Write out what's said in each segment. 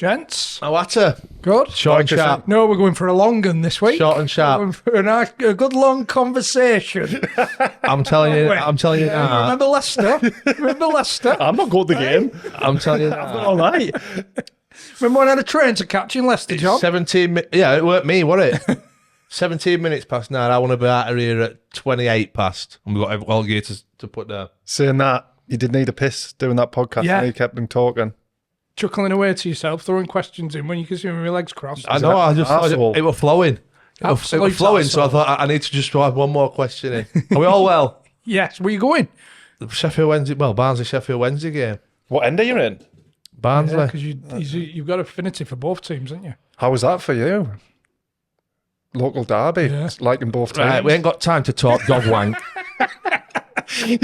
Gents. Oh, Atta. Good. Short and sharp. No, we're going for a long one this week. Short and sharp. We're going for a good long conversation. I'm telling you. Remember Leicester? I'm not going to the game. I'm telling you. All right. Remember when I had a train to catch in Leicester, John? 17 minutes. Yeah, it weren't me, was it? 17 minutes past 9. I want to be out of here at 28 past. And we've got all gear to put down. Saying that, you did need a piss doing that podcast. Yeah. And you kept them talking. Chuckling away to yourself, throwing questions in when you can see me with my legs crossed. I know. It was flowing. It was flowing. So I thought I need to just have one more question in. Are we all well? Yes. Where are you going? The Sheffield Wednesday. Well, Barnsley Sheffield Wednesday game. What end are you in? Barnsley. Because you've got affinity for both teams, haven't you? How was that for you? Local derby. Yeah. It's liking both teams. Right, we ain't got time to talk dog wank. We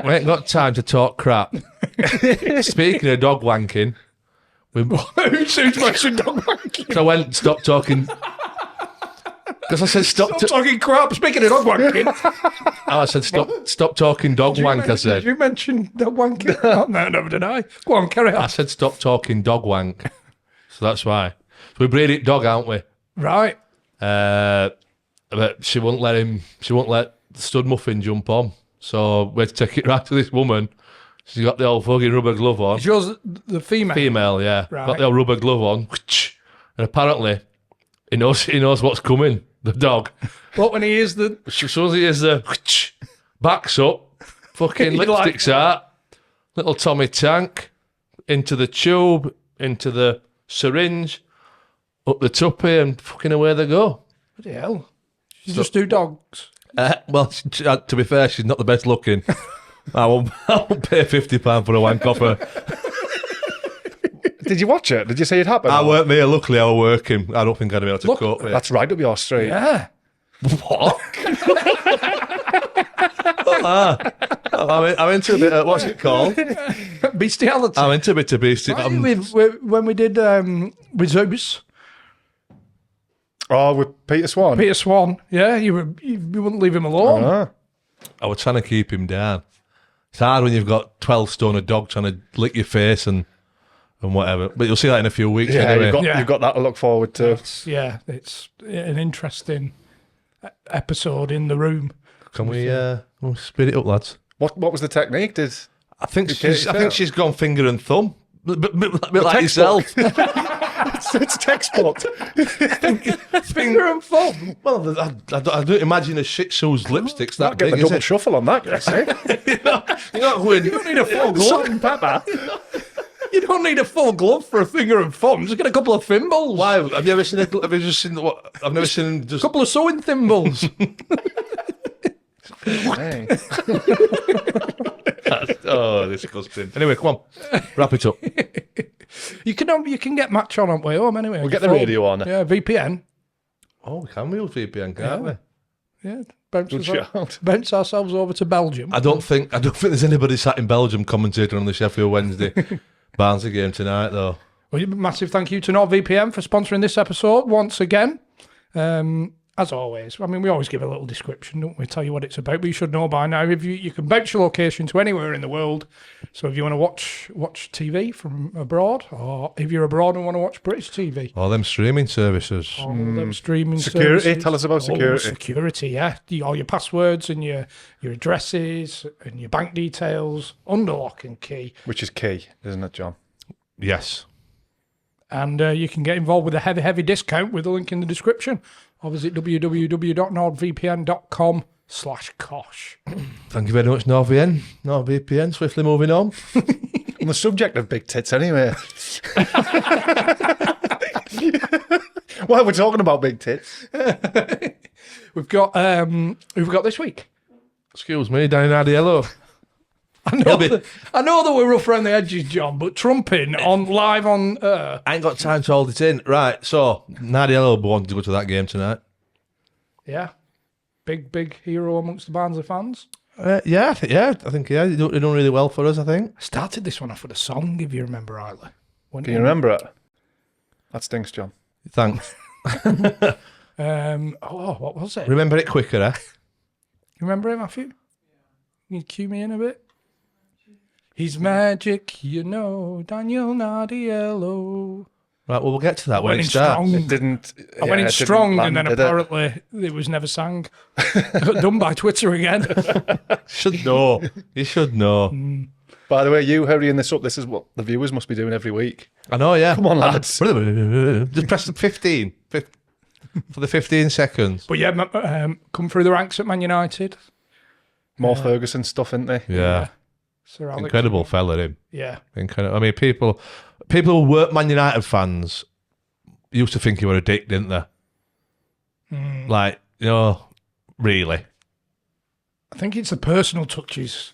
ain't got time to talk crap. Speaking of dog wanking, Who's mentioned dog wanking? so I went stop talking. Because I said stop talking crap. Speaking of dog wanking. I said stop talking dog wank. I Did said. you mention dog wanking? Oh, no, never did I. Go on, carry on. I said stop talking dog wank. So that's why. So we breed it dog, aren't we? Right. But she won't let the stud muffin jump on. So we had to take it right to this woman. She's got the old fucking rubber glove on. Is yours the female? Female, yeah. Right. Got the old rubber glove on. And apparently, he knows what's coming, the dog. What when he hears the... As soon as he hears the backs up, fucking lipstick's out, little Tommy Tank, into the tube, into the syringe, up the tuppy, and fucking away they go. Bloody hell. You just do dogs? Well, to be fair, she's not the best looking. I won't pay £50 for a wank off her. Did you watch it? Did you say it happened? I weren't there, luckily I was working. I don't think I'd be able to cope with it. That's right up your street. Yeah. What? I'm into a bit of, what's it called? Bestiality. I'm into a bit of bestiality. When we did with Zeus, Oh, with Peter Swan? Peter Swan, yeah, you wouldn't leave him alone. Ah. I was trying to keep him down. It's hard when you've got 12 stone a dog trying to lick your face and whatever. But you'll see that in a few weeks Yeah, anyway. you've got that to look forward to. It's an interesting episode in the room. Can we speed it up, lads? What was the technique? I think she's gone finger and thumb. A bit like yourself. It's textbook. Finger and thumb. Well, I don't imagine a Shih Tzu's lipstick's that Get big, the is double it? shuffle on that, guys. You're not going, You don't need a full Salt glove. and pepper. You don't need a full glove for a finger and thumb. Just get a couple of thimbles. Why? Have you ever seen? Have you just seen what? I've never seen just. A couple of sewing thimbles. Hey. Oh, disgusting. Anyway, come on, wrap it up. You can get Match on way home anyway. We'll get the radio on. Yeah, VPN. Oh, we can use VPN, can't we? Yeah, Good shout. bounce ourselves over to Belgium. I don't think there's anybody sat in Belgium commentating on the Sheffield Wednesday Barnsley game tonight, though. Well, massive thank you to NordVPN for sponsoring this episode once again. As always, I mean, we always give a little description, don't we? Tell you what it's about, but you should know by now. If you can bounce your location to anywhere in the world. So if you want to watch TV from abroad, or if you're abroad and want to watch British TV, All them streaming services. all them streaming Security. services. Tell us about security. Security, yeah. All your passwords and your addresses and your bank details under lock and key. Which is key, isn't it, John? Yes. And you can get involved with a heavy discount with the link in the description. Or visit www.nordvpn.com/cosh. Thank you very much, NordVPN. Swiftly moving on. On the subject of big tits, anyway. Why we're talking about big tits? We've got this week. Excuse me, Daniel Nardiello. I know that we're rough around the edges, John, but trumping on live on I ain't got time to hold it in. Right, so Nardiello wanted to go to that game tonight. yeah, big hero amongst the Barnsley fans. I think he done really well for us, I think. I started this one off with a song, if you remember rightly. Can you remember it? That stinks, John. Thanks. What was it? Remember it quicker, eh? You remember it, Matthew? Can you cue me in a bit? He's magic, Daniel Nardiello. Right, well, we'll get to that when went it in starts. strong. It didn't. I went in it didn't strong, land, and then did it? apparently it was never sang. I got done by Twitter again. Should know. You should know. By the way, you hurrying this up. This is what the viewers must be doing every week. I know, yeah. Come on, lads. Just press the 15 for the 15 seconds. But yeah, come through the ranks at Man United. More Ferguson stuff, isn't they? Yeah. Sir Alex. Incredible fella, him. Yeah. Incredible. I mean, people who weren't Man United fans used to think he were a dick, didn't they? Like, really. I think it's the personal touches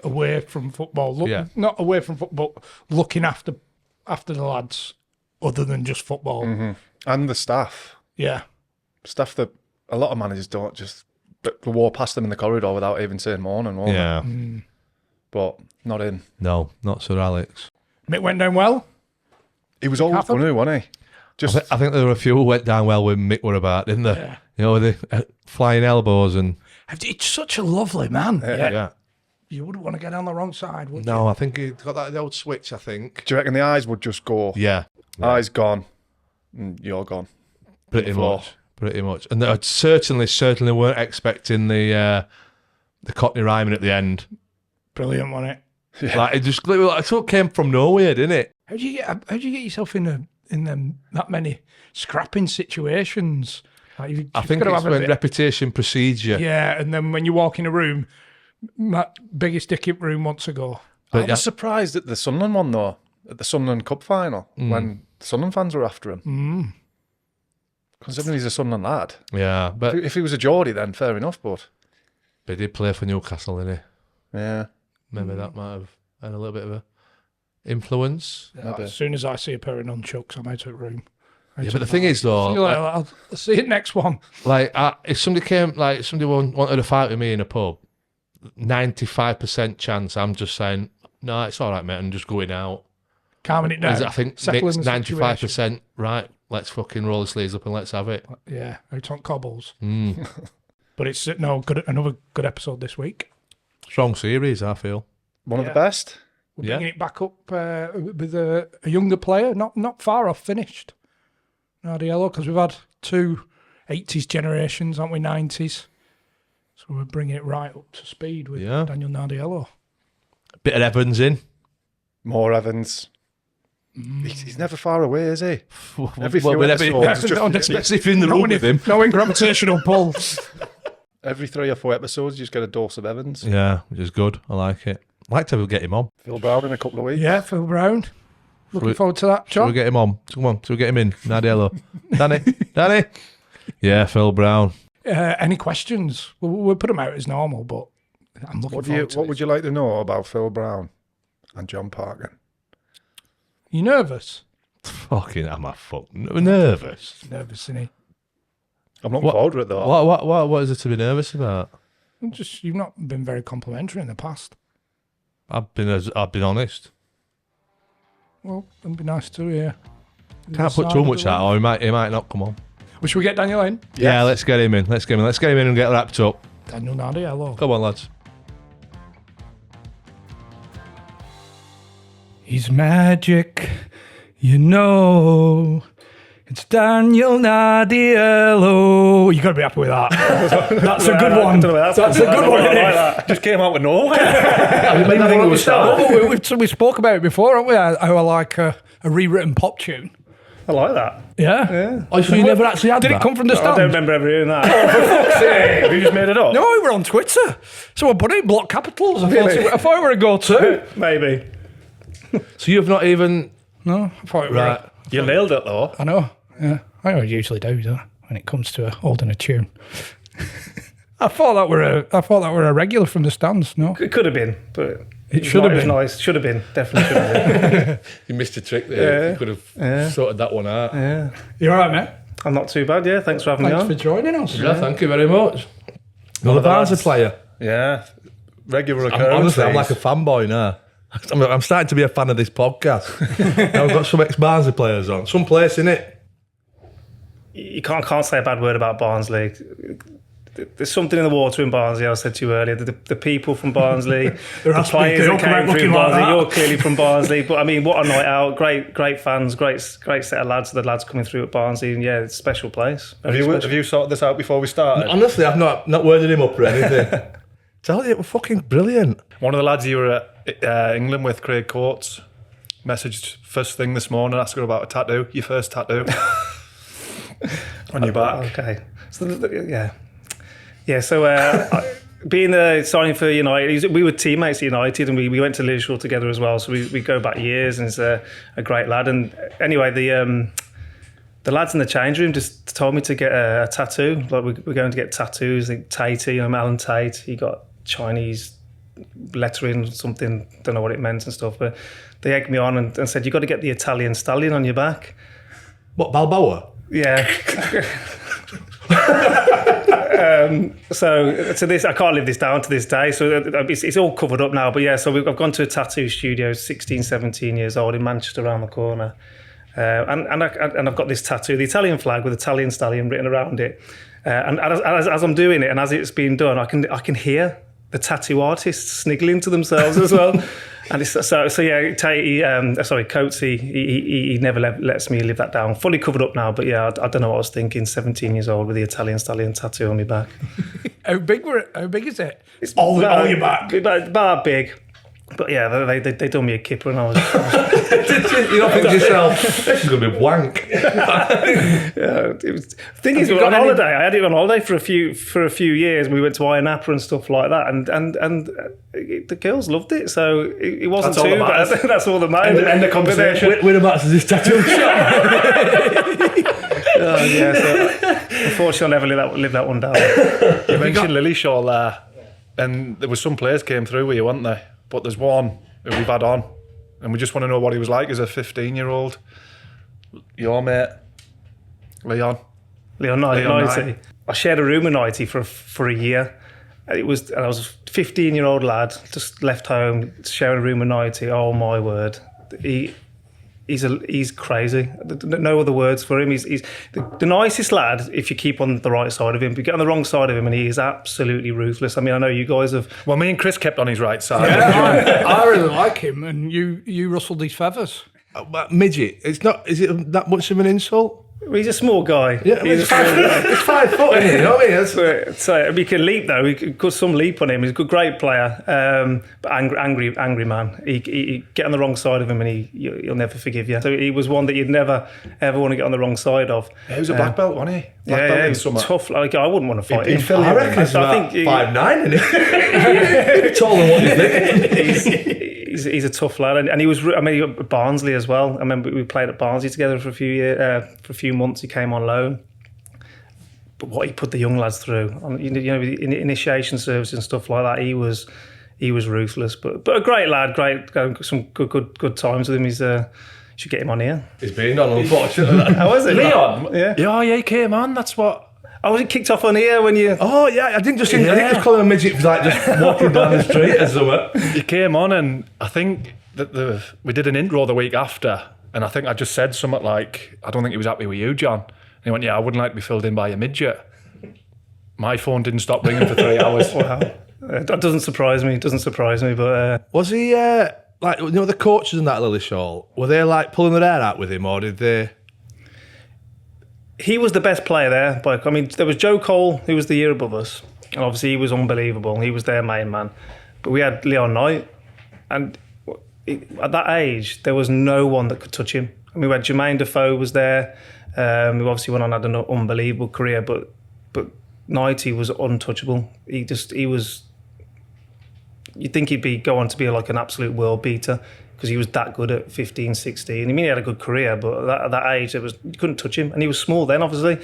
away from football. Yeah. Not away from football, looking after the lads other than just football. And the staff. Yeah. Stuff that a lot of managers don't just walk past them in the corridor without even saying morning. Won't Yeah. they? But not in. No, not Sir Alex. It went down well. He was always Catherine? funny, wasn't he? Just I think there were a few who went down well when Mick were about, didn't there? Yeah. With the flying elbows and... It's such a lovely man. Yeah. You wouldn't want to get on the wrong side, would you? No, I think he got that old switch, I think. do you reckon the eyes would just go? Yeah. Eyes gone, and you're gone. Pretty floor. much. Pretty much. And I certainly weren't expecting the Cockney rhyming at the end. Brilliant, wasn't it? Like it just it sort of came from nowhere, didn't it? How do you get yourself in that many scrapping situations? Like I think it's when reputation precedes you. Yeah, and then when you walk in a room, that biggest dick in room wants to go. I was surprised at the Sunderland one though, at the Sunderland Cup final when Sunderland fans were after him. Considering he's a Sunderland lad. Yeah, but If he was a Geordie, then fair enough. But he did play for Newcastle, didn't he? yeah, Maybe that might have had a little bit of a influence. As soon as I see a pair of nunchucks, I'm out of the room. Yeah, but the thing is though, I'll see it next one. like if somebody wanted to fight with me in a pub, 95% chance I'm just saying, no, it's all right, mate, and just going out. Calming it down. I think settling Nick's the 95%, right, let's fucking roll the sleeves up and let's have it. Yeah, out on cobbles. But it's another good episode this week. Strong series, I feel. one of the best. We're bringing it back up with a younger player, not far off finished. Nardiello, because we've had two 80s generations, haven't we, 90s? So we're bringing it right up to speed with Daniel Nardiello. Bit of Evans in. More Evans. He's never far away, is he? Every few whenever- episodes, especially if you're in the room with him. Knowing gravitational pull. every 3 or 4 episodes, you just get a dose of Evans. Yeah, which is good. I like it. I'd like to get him on. Phil Brown in a couple of weeks. Yeah, Phil Brown. Looking forward to that, Shall we John. get him on? Come on, shall we get him in? Nardiello. Danny? Yeah, Phil Brown. Any questions? We'll put them out as normal, but I'm looking forward to What it. would you like to know about Phil Brown and John Parkin? You nervous? Fucking, am I nervous? Nervous, isn't he? I'm looking forward to it though. What is it to be nervous about? You've not been very complimentary in the past. I've been honest. Well, it'd be nice to hear. Can't put too much out, or he might not come on. Well, should we get Daniel in? Yeah, let's get him in. Let's get him in and get wrapped up. Daniel Nardiello. Come on, lads. He's magic, you know. It's Daniel Nardiello. You got to be happy with that. That's a good one. That's a good one. Isn't it? Just came out with nowhere. We spoke about it before, haven't we? How I like a rewritten pop tune. I like that. Yeah. Oh, so you never actually had Did that? it come from the I don't stand? remember ever hearing that. Oh, for fuck's sake. Have you just made it up? No, we were on Twitter. So I put it in block capitals. I thought it were a go-to. Maybe. So you've not even... No, I thought it were. Right. You nailed it though. I know. Yeah, I usually do that when it comes to holding a tune. I thought that were a regular from the stands. No, It could have been, but It should have been. Nice. Should have been. Definitely should have been. You missed a trick there. You could have sorted that one out. Yeah. you all right, mate? I'm not too bad. Yeah. Thanks for having Thanks me for on. joining us. Yeah, thank you very much. Another Barnsley player. Yeah, regular occurrence. Honestly, I'm like a fanboy now. I'm starting to be a fan of this podcast. Now we've got some ex-Barnsley players on. Some place in it. You can't say a bad word about Barnsley. there's something in the water in Barnsley. I said to you earlier, the people from Barnsley, There the has to be players people that came looking through like Barnsley. that. You're clearly from Barnsley, but I mean, what a night out! Great fans, great set of lads. The lads coming through at Barnsley, and yeah, it's a special place. Have you sorted this out before we started? Honestly, I've not worded him up or anything. Tell you, it was fucking brilliant. One of the lads you were at England with, Craig Coates, messaged first thing this morning asking about a tattoo, your first tattoo on your back. Okay, so yeah. So signing for United, we were teammates at United, and we went to Liverpool together as well. So we go back years, and he's a great lad. And anyway, the lads in the change room just told me to get a tattoo. Like we're going to get tattoos. I think Tate, Alan Tate, he got Chinese lettering, something, don't know what it meant and stuff. But they egged me on and said, "You got to get the Italian stallion on your back." What, Balboa? Yeah. So this, I can't live this down to this day. So it's all covered up now. But yeah, so I've gone to a tattoo studio, 16, 17 years old in Manchester, around the corner. And I've got this tattoo, the Italian flag with Italian stallion written around it. And as I'm doing it, and as it's being done, I can hear the tattoo artists sniggling to themselves as well. And it's, so yeah, Coates, he never lets me live that down. Fully covered up now, but yeah, I don't know what I was thinking. 17 years old with the Italian stallion tattoo on my back. How big is it? It's all your back. About big. But yeah, they done me a kipper, and I was. You don't think to yourself, this is going to be wank. The thing is, we got on holiday. I had it on holiday for a few years. And we went to Ayia Napa and stuff like that, and the girls loved it. So it wasn't too bad. That's all that matters. End the conversation. Whereabouts is this tattoo shop? So unfortunately, I'll never live that one down. You mentioned Lillyshaw there, and there was some players came through with you, weren't they? But there's one who we've had on, and we just want to know what he was like as a 15-year-old. Your mate, Leon Knighty. I shared a room with Knighty for a year. I was a 15-year-old lad, just left home, sharing a room with Knighty. Oh my word, he's crazy. No other words for him. He's the nicest lad if you keep on the right side of him. But you get on the wrong side of him, and he is absolutely ruthless. I mean, I know you guys have. Well, me and Chris kept on his right side. Yeah, I really like him, and you rustled his feathers. Midget. Is it that much of an insult? He's a small guy. Yeah, it's 5 foot, isn't it? You know what I mean? So he can leap though. He could put some leap on him. He's a great player, but angry man. He get on the wrong side of him, and he'll never forgive you. So he was one that you'd never ever want to get on the wrong side of. Yeah, he was a black belt, wasn't he? Black belt in summer. Tough. Like I wouldn't want to fight him. I reckon he's about 5'9", isn't he? Taller than what you think. He's a tough lad, and he was. I mean, at Barnsley as well. I remember we played at Barnsley together for a few months. He came on loan, but what he put the young lads through, in initiation service and stuff like that, he was ruthless. But a great lad, some good times with him. Should get him on here. He's been on, unfortunately. How was it, Leon? Yeah, he came on. That's what. I was kicked off on here when you. Oh yeah, I didn't just call him a midget, like just walking down the street or something. He came on, and I think that we did an intro the week after, and I think I just said something like, "I don't think he was happy with you, John." And he went, "Yeah, I wouldn't like to be filled in by a midget." My phone didn't stop ringing for 3 hours. Wow, that doesn't surprise me. But was he like the coaches in that Lillyshaw? Were they like pulling their hair out with him, or did they? He was the best player there. But I mean, there was Joe Cole, who was the year above us, and obviously he was unbelievable. He was their main man. But we had Leon Knight, and at that age, there was no one that could touch him. I mean, we had Jermaine Defoe was there, who obviously went on and had an unbelievable career. But Knighty was untouchable. He was. You'd think he'd go on to be like an absolute world beater, because he was that good at 15, 16. I mean, he had a good career, but at that age, you couldn't touch him. And he was small then, obviously.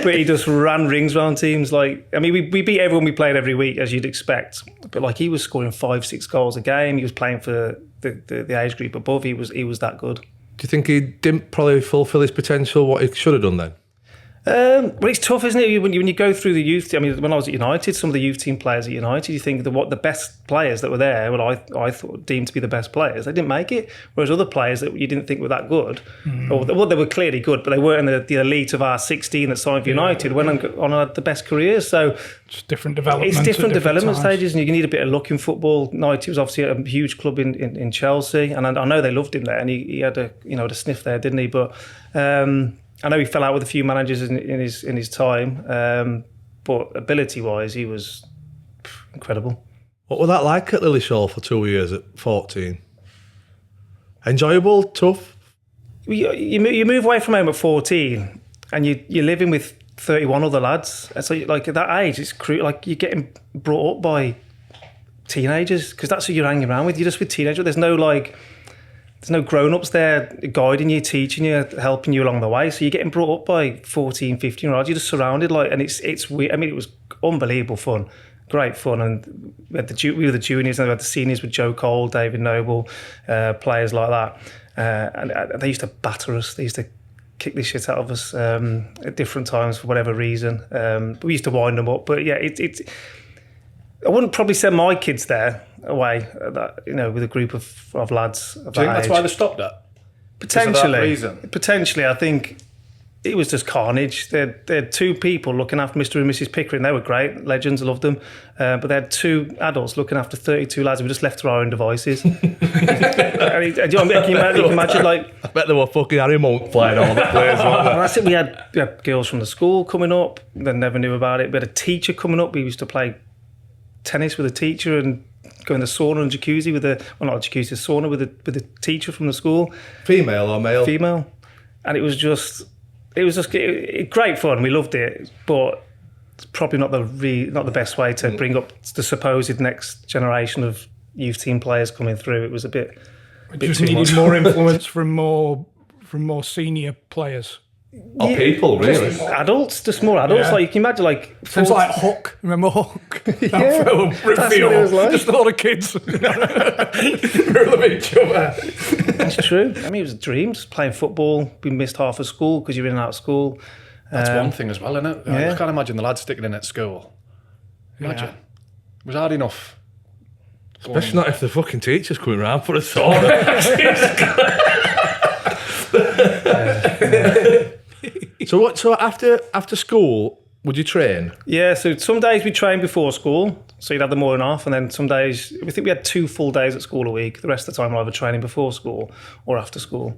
But he just ran rings around teams. Like, I mean, we beat everyone we played every week, as you'd expect. But like, he was scoring 5-6 goals a game. He was playing for the age group above. He was that good. Do you think he didn't probably fulfil his potential, what he should have done then? Well, it's tough, isn't it? When you go through the youth. I mean, when I was at United, some of the youth team players at United, you think what the best players that were there, I thought deemed to be the best players, they didn't make it. Whereas other players that you didn't think were that good, or they were clearly good, but they weren't in the elite of our 16 that signed for United. Went on and had the best careers. So it's different development. It's different development times. stages, and you need a bit of luck in football. United was obviously a huge club in Chelsea, and I know they loved him there, and he had a sniff there, didn't he? But I know he fell out with a few managers in his time, but ability-wise, he was incredible. What was that like at Lillyshaw for 2 years at 14? Enjoyable, tough? You move away from home at 14, and you're living with 31 other lads. And so, like at that age, it's like you're getting brought up by teenagers because that's who you're hanging around with. You're just with teenagers. There's no grown-ups there guiding you, teaching you, helping you along the way. So you're getting brought up by 14, 15-year-olds. You're just surrounded, and it's weird. I mean, it was unbelievable fun, great fun. And we were the juniors, and we had the seniors with Joe Cole, David Noble, players like that. And they used to batter us. They used to kick the shit out of us at different times for whatever reason. But we used to wind them up. But yeah, I wouldn't probably send my kids there away, with a group of lads. Do you think that's why they stopped it? Potentially, I think it was just carnage. They had two people looking after Mr. and Mrs. Pickering. They were great, legends, I loved them. But they had two adults looking after 32 lads who were just left to our own devices. Can you imagine, like... I bet there were fucking Harry Monk flying all the players, weren't there? That's it. We had girls from the school coming up. They never knew about it. We had a teacher coming up. We used to play tennis with a teacher and go in the sauna and jacuzzi sauna with a teacher from the school. Female or male? Female. And it was just great fun. We loved it, but it's probably not the best way to bring up the supposed next generation of youth team players coming through. It was a bit Just too needed much. more influence from more senior players. Or people, really? Adults, just more adults. Yeah. Like you can imagine, like Sounds like Hook. Remember Hook? Yeah, That film, that's what it was like. Just a lot of kids grilling each other. That's true. I mean, it was a dream, just playing football. We missed half of school because you're in and out of school. That's one thing as well, isn't it? Yeah. I can't imagine the lads sticking in at school. Imagine. Yeah. It was hard enough. Especially not if the fucking teacher's coming round for a sauna. So after school, would you train? Yeah, so some days we trained before school, so you'd have the morning off, and then some days, we think we had 2 full days at school a week. The rest of the time, we're either training before school or after school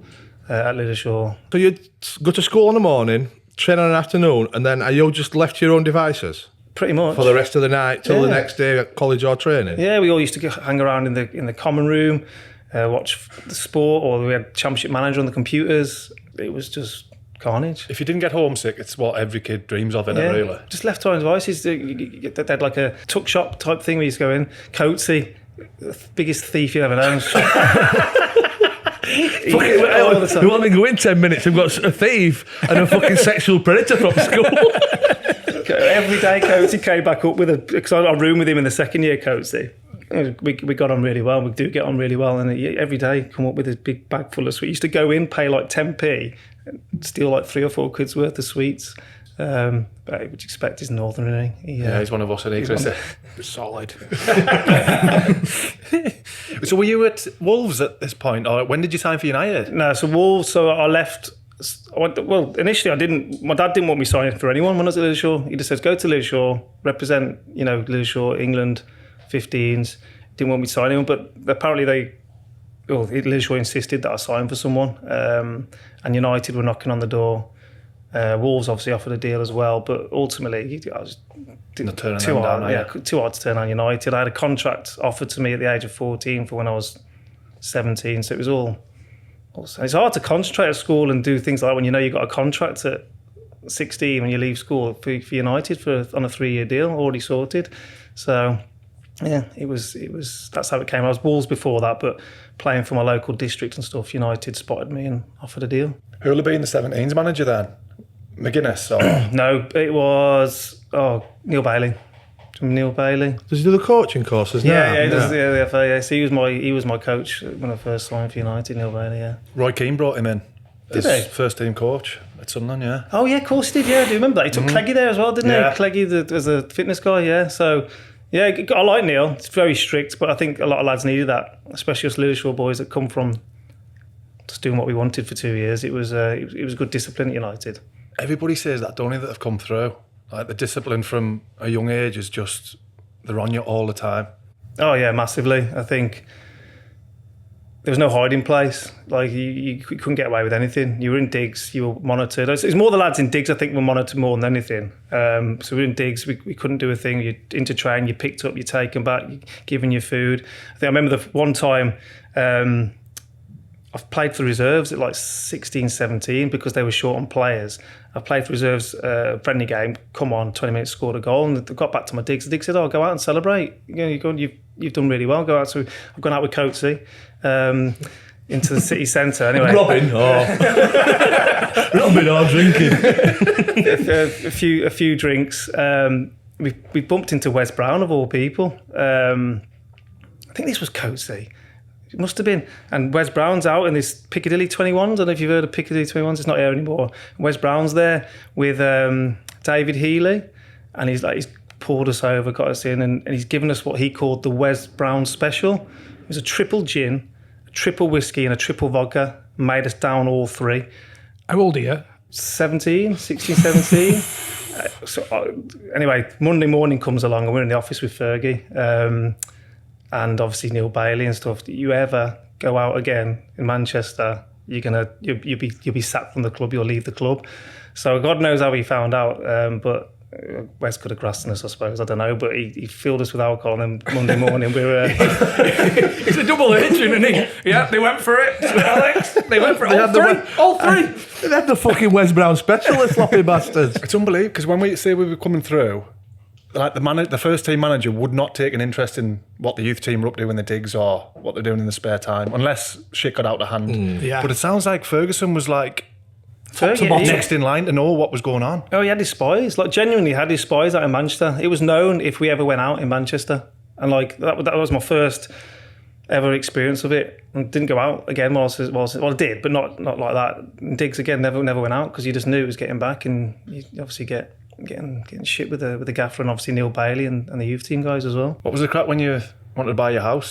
at Lillyshaw. So you'd go to school in the morning, train in the afternoon, and then are you just left to your own devices Pretty much. for the rest of the night till the Yeah. next day at college or training? Yeah, we all used to hang around in the common room, watch the sport, or we had Championship Manager on the computers. It was just carnage. If you didn't get homesick, it's what every kid dreams of, isn't it, really? Just left to our own devices. They had like a tuck shop type thing where you used to go in. Coatsy, the biggest thief you ever known. All the time. We only go in 10 minutes. We've got a thief and a fucking sexual predator from school. Every day Coatsy came back up with because I room with him in the second year, Coatsy. We got on really well. We do get on really well, and every day come up with a big bag full of sweets. We used to go in, pay like 10p, and steal like 3 or 4 quid's worth of sweets. But what you expect is Northern, isn't he? Yeah, he's one of us, isn't he, Chris? Solid. So were you at Wolves at this point, or when did you sign for United? No, so Wolves. So I left. Well, initially I didn't. My dad didn't want me signing for anyone when I was at Lillyshaw. He just says, "Go to Lillyshaw, represent, Lillyshaw, England, 15s." Didn't want me to sign anyone, but apparently Lillyshaw insisted that I sign for someone, and United were knocking on the door. Wolves obviously offered a deal as well, but ultimately I was turning too them hard. down, Yeah, too hard to turn down United. I had a contract offered to me at the age of 14 for when I was 17, so it was all. It's hard to concentrate at school and do things like that when you know you've got a contract at 16 when you leave school for United on a 3-year deal already sorted. So yeah, it was. That's how it came. I was Wolves before that, but playing for my local district and stuff, United spotted me and offered a deal. Who will have been the 17s manager then? McGuinness? Or? No, it was Neil Bailey. Neil Bailey. Does he do the coaching courses now? Yeah, he does the FA. Yeah. So he was my coach when I first signed for United. Neil Bailey. Yeah. Roy Keane brought him in. His he? first team coach at Sunderland, yeah. Oh yeah, of course he did. Yeah, I do remember that. He took Cleggy there as well, didn't Yeah. he? Cleggy as a fitness guy. Yeah, so yeah, I like Neil. It's very strict, but I think a lot of lads needed that, especially us Lillishall boys that come from just doing what we wanted for 2 years. It was good discipline at United. Everybody says that, don't they, that have come through. Like the discipline from a young age is just, they're on you all the time. Oh yeah, massively. I think there was no hiding place. Like you couldn't get away with anything. You were in digs, you were monitored. It's more the lads in digs, I think, were monitored more than anything. So we were in digs, we couldn't do a thing. You're into train, you picked up, you're taken back, you're given your food. I think I remember the one time I've played for the reserves at like 16, 17 because they were short on players. I played for reserves friendly game, come on, 20 minutes, scored a goal, and I got back to my digs. The dig said, "Oh, go out and celebrate. You've done really well. Go out." So I've gone out with Coatsy into the city centre. Anyway, Robin, Robin, drinking. a few drinks. We bumped into Wes Brown of all people. I think this was Coatsy. It must have been. And Wes Brown's out in this Piccadilly 21s. I don't know if you've heard of Piccadilly 21s. It's not here anymore. Wes Brown's there with David Healy. And he's poured us over, got us in, and he's given us what he called the Wes Brown special. It was a triple gin, a triple whiskey, and a triple vodka. Made us down all three. How old are you? 16, 17. Anyway, Monday morning comes along and we're in the office with Fergie. And obviously Neil Bailey and stuff. You ever go out again in Manchester, you'll be sacked from the club. You'll leave the club. So God knows how he found out. But Wes could have grassed us, I suppose. I don't know. But he filled us with alcohol. And then Monday morning we were. It's a double hitching, isn't he? Yeah, they went for it. Alex, they went for it. All three. They had the fucking Wes Brown special, the sloppy bastards. It's unbelievable because when we say we were coming through, like the first team manager would not take an interest in what the youth team were up to in the digs or what they're doing in the spare time, unless shit got out of hand. Yeah. But it sounds like Ferguson was like next in line to know what was going on. Oh, he had his spies. Like genuinely had his spies out in Manchester. It was known if we ever went out in Manchester, and like that was my first ever experience of it. And didn't go out again. Well, I did, but not like that. And digs again, never went out because you just knew it was getting back, and you obviously getting shit with the gaffer and obviously Neil Bailey and the youth team guys as well. What was the crack when you wanted to buy your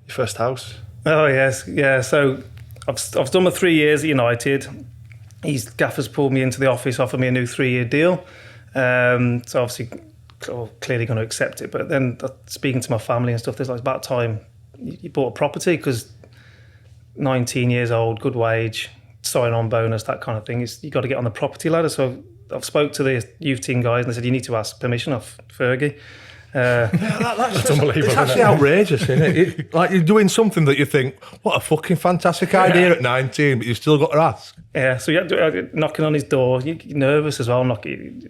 first house? Oh yes, yeah. So I've done my 3 years at United. His gaffers pulled me into the office, offered me a new 3-year deal. So obviously, clearly going to accept it. But then speaking to my family and stuff, there's like about time you bought a property because 19 years old, good wage, sign-on bonus, that kind of thing. You got to get on the property ladder. So I've spoke to the youth team guys and they said, you need to ask permission off Fergie. That's unbelievable. It's actually outrageous, isn't it? Like you're doing something that you think, what a fucking fantastic idea at 19, but you've still got to ask. Yeah, so you're knocking on his door. You're nervous as well. He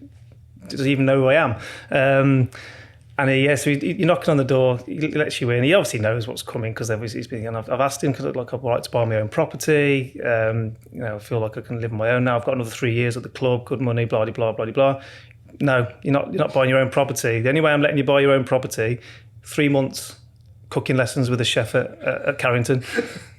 doesn't even know who I am. So you're knocking on the door. He lets you in. He obviously knows what's coming because he's been. And I've asked him because I'd like to buy my own property. I feel like I can live on my own now. I've got another 3 years at the club, good money, blah blah blah blah blah. No, you're not buying your own property. The only way I'm letting you buy your own property, 3 months cooking lessons with a chef at Carrington.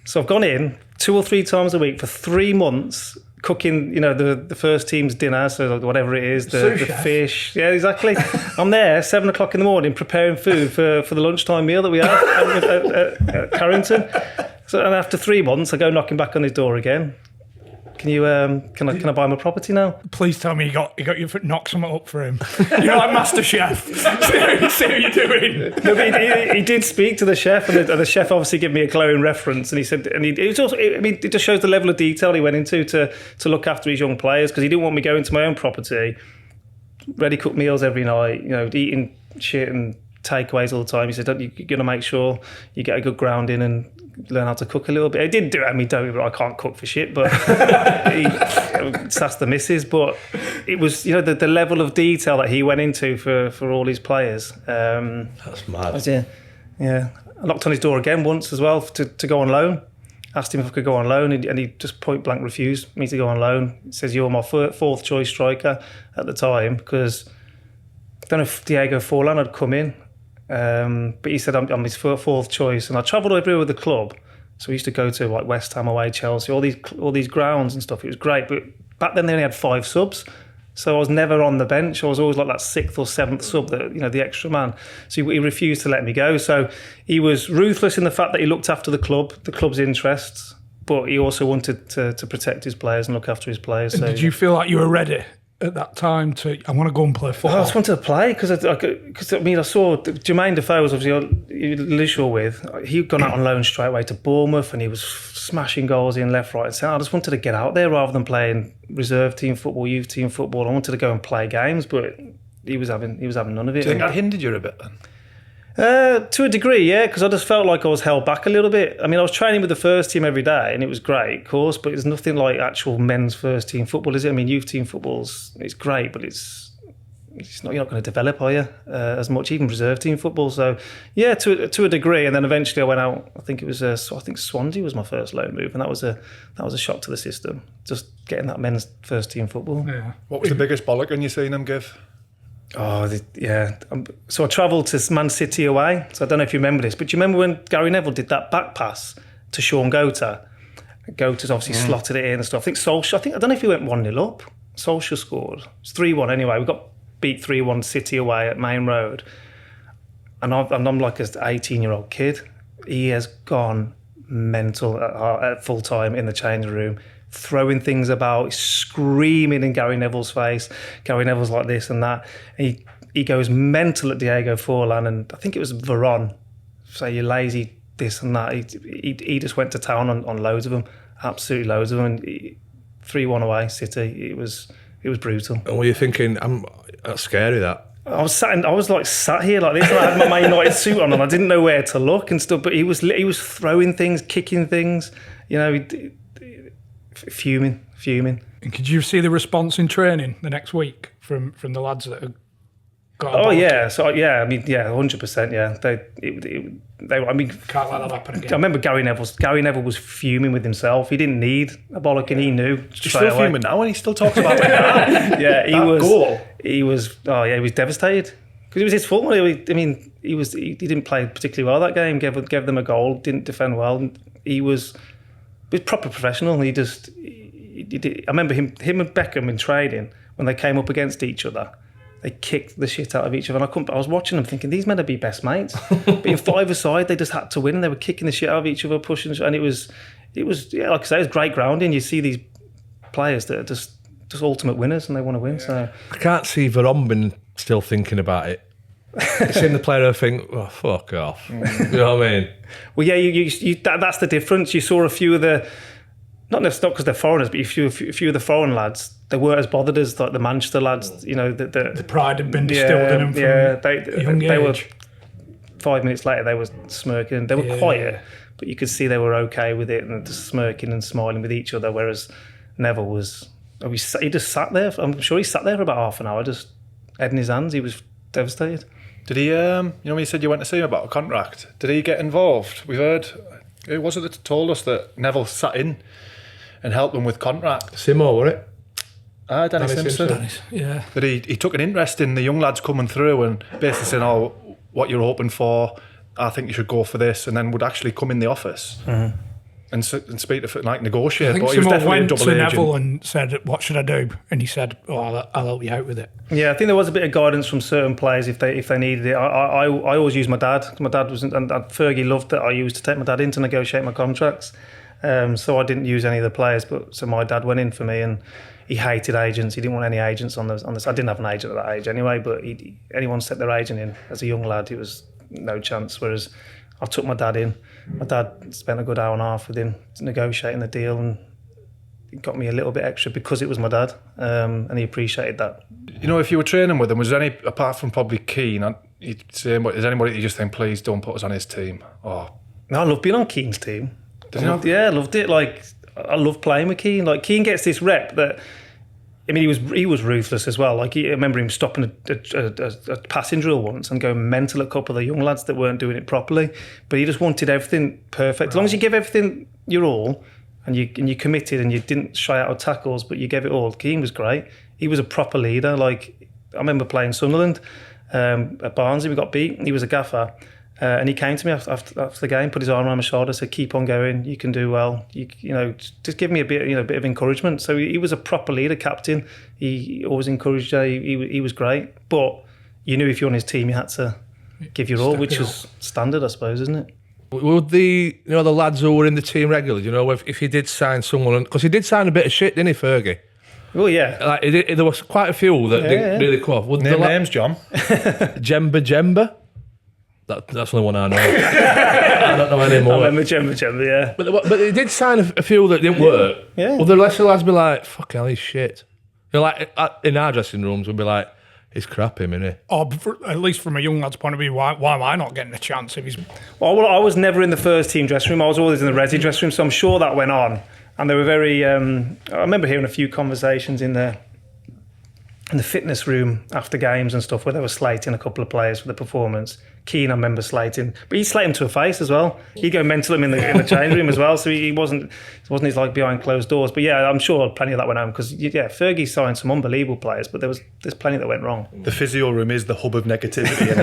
So I've gone in 2 or 3 times a week for 3 months. Cooking, the first team's dinner, so whatever it is, the fish. Yeah, exactly. I'm there 7 o'clock in the morning preparing food for the lunchtime meal that we have at Carrington. So, and after 3 months, I go knocking back on his door again. Can you? Can I buy my property now? Please tell me you got your foot knock something up for him. You're like Master Chef. See what you're doing. No, but he did speak to the chef, and the chef obviously gave me a glowing reference. And he said, it was also, it just shows the level of detail he went into to look after his young players because he didn't want me going to my own property, ready cooked meals every night, eating shit and takeaways all the time. He said, you're going to make sure you get a good grounding and learn how to cook a little bit. He did do it. I mean, I can't cook for shit, but that's the missus. But it was, the level of detail that he went into for all his players. That's mad. Yeah. I knocked on his door again once as well to go on loan. Asked him if I could go on loan, and he just point blank refused me to go on loan. He says, you're my fourth choice striker at the time, because I don't know if Diego Forlan had come in. But he said I'm his fourth choice, and I travelled everywhere with the club, So we used to go to like West Ham away, Chelsea, all these grounds and stuff. It was great, but back then they only had 5 subs. So I was never on the bench. I was always like that 6th or 7th sub, the extra man. So he refused to let me go. So he was ruthless in the fact that he looked after the club's interests, but he also wanted to protect his players and look after his players. So, did you feel like you were ready at that time I want to go and play football? I just wanted to play because I saw Jermaine Defoe was obviously Lishaw with. He'd gone out on loan straight away to Bournemouth and he was smashing goals in left, right and centre. I just wanted to get out there rather than playing reserve team football, youth team football. I wanted to go and play games, but he was having none of it. Do you think that hindered you a bit then? To a degree, yeah, because I just felt like I was held back a little bit. I mean, I was training with the first team every day and it was great, of course, but it's nothing like actual men's first team football, is it? I mean, youth team it's great, but it's not, you're not going to develop, are you, as much, even reserve team football. So, yeah, to a degree. And then eventually I went out, I think Swansea was my first loan move, and that was a shock to the system, just getting that men's first team football. Yeah. What was the biggest bollocking you seen him give? Oh, yeah. So I travelled to Man City away. So I don't know if you remember this, but do you remember when Gary Neville did that back pass to Sean Gota? Gota's obviously slotted it in and stuff. I don't know if he went 1-0 up. Solskjaer scored. It's 3-1 anyway. We got beat 3-1 City away at Main Road. And I'm like an 18-year-old kid. He has gone mental at full time in the changing room, throwing things about, screaming in Gary Neville's face. Gary Neville's like this and that. And he goes mental at Diego Forlan, and I think it was Veron. Say you're lazy, this and that. He just went to town on loads of them, absolutely loads of them. And 3-1 away, City. It was brutal. And were you thinking, that's scary, that? I was sat here like this, and I had my Man United suit on, and I didn't know where to look and stuff. But he was throwing things, kicking things, fuming. And could you see the response in training the next week from the lads that had got? Oh yeah, so yeah, I mean 100%. Yeah, they. I mean, Can't let that happen again. I remember Gary Neville was fuming with himself. He didn't need a bollocking. He knew. He's still fuming now, and he still talks about it now. Yeah, That goal. He was. Oh yeah, he was devastated because it was his fault. I mean, he didn't play particularly well that game. Gave them a goal. Didn't defend well. He was proper professional. He did. I remember him and Beckham in trading when they came up against each other. They kicked the shit out of each other, and I was watching them thinking these men would be best mates. Being 5-a-side, they just had to win, and they were kicking the shit out of each other, pushing, and it was yeah, like I say, it was great grounding. You see these players that are just ultimate winners, and they want to win. So I can't see Veron still thinking about it. Seeing the player think, oh, fuck off. You know what I mean? Well, yeah, that's the difference. You saw a few of the, not because they're foreigners, but a few of the foreign lads, they weren't as bothered as like the Manchester lads. You know, the pride had been distilled in them from they were. age. 5 minutes later, they were smirking. They were quiet, but you could see they were okay with it and just smirking and smiling with each other. Whereas Neville was, he just sat there. I'm sure he sat there for about half an hour, just head in his hands. He was devastated. Did he, when you said you went to see him about a contract, did he get involved? We've heard, who was it that told us that Neville sat in and helped them with contract? Simo, were it? Danny Simpson. Yeah. That he took an interest in the young lads coming through and basically saying, oh, what you're hoping for, I think you should go for this, and then would actually come in the office and speak to negotiate. I think but he was Simo definitely went a double to agent. Neville and said, what should I do? And he said, I'll help you out with it. Yeah, I think there was a bit of guidance from certain players if they needed it. I always used my dad. My dad was, and Fergie loved that I used to take my dad in to negotiate my contracts. So I didn't use any of the players, so my dad went in for me, and he hated agents. He didn't want any agents on this. I didn't have an agent at that age anyway, but anyone set their agent in as a young lad, it was no chance. Whereas I took my dad in. My dad spent a good hour and a half with him negotiating the deal, and it got me a little bit extra because it was my dad, and he appreciated that. You know, if you were training with him, was there any, apart from probably Keane, you'd say, is there anybody that you just think, please don't put us on his team? Oh, No, I love being on Keane's team. Yeah, I loved it. Like, I love playing with Keane. Like, Keane gets this rep that, I mean, he was ruthless as well. Like, I remember him stopping a passing drill once and going mental at a couple of the young lads that weren't doing it properly. But he just wanted everything perfect. Right. As long as you give everything your all, and you committed and you didn't shy out of tackles, but you gave it all. Keane was great. He was a proper leader. Like, I remember playing Sunderland at Barnsley. We got beat. He was a gaffer. And he came to me after the game, put his arm around my shoulder, said, "Keep on going. You can do well. You know, just give me a bit of encouragement." So he was a proper leader, captain. He always encouraged you. He was great. But you knew if you're on his team, you had to give your all, which was standard, I suppose, isn't it? Would the lads who were in the team regularly, if he did sign someone, because he did sign a bit of shit, didn't he, Fergie? Well, yeah. Like there was quite a few that didn't really come off. Names, John. Jemba. That's the only one I know. I don't know any more. I remember Jemba, yeah. But he did sign a few that didn't work. Yeah. Well, the rest of the lads be like, "Fuck hell, he's shit." Like in our dressing rooms, we'd be like, "He's crap, him, isn't he?" Or at least from a young lad's point of view, why am I not getting a chance if he's... Well, I was never in the first team dressing room. I was always in the Resi dressing room, so I'm sure that went on. And they were very... I remember hearing a few conversations in the fitness room after games and stuff where they were slating a couple of players for the performance. Keane, I remember slating, but he'd slate him to a face as well. He'd go mental him in the change room as well. So it wasn't his like behind closed doors. But yeah, I'm sure plenty of that went home because Fergie signed some unbelievable players, but there's plenty that went wrong. The physio room is the hub of negativity, and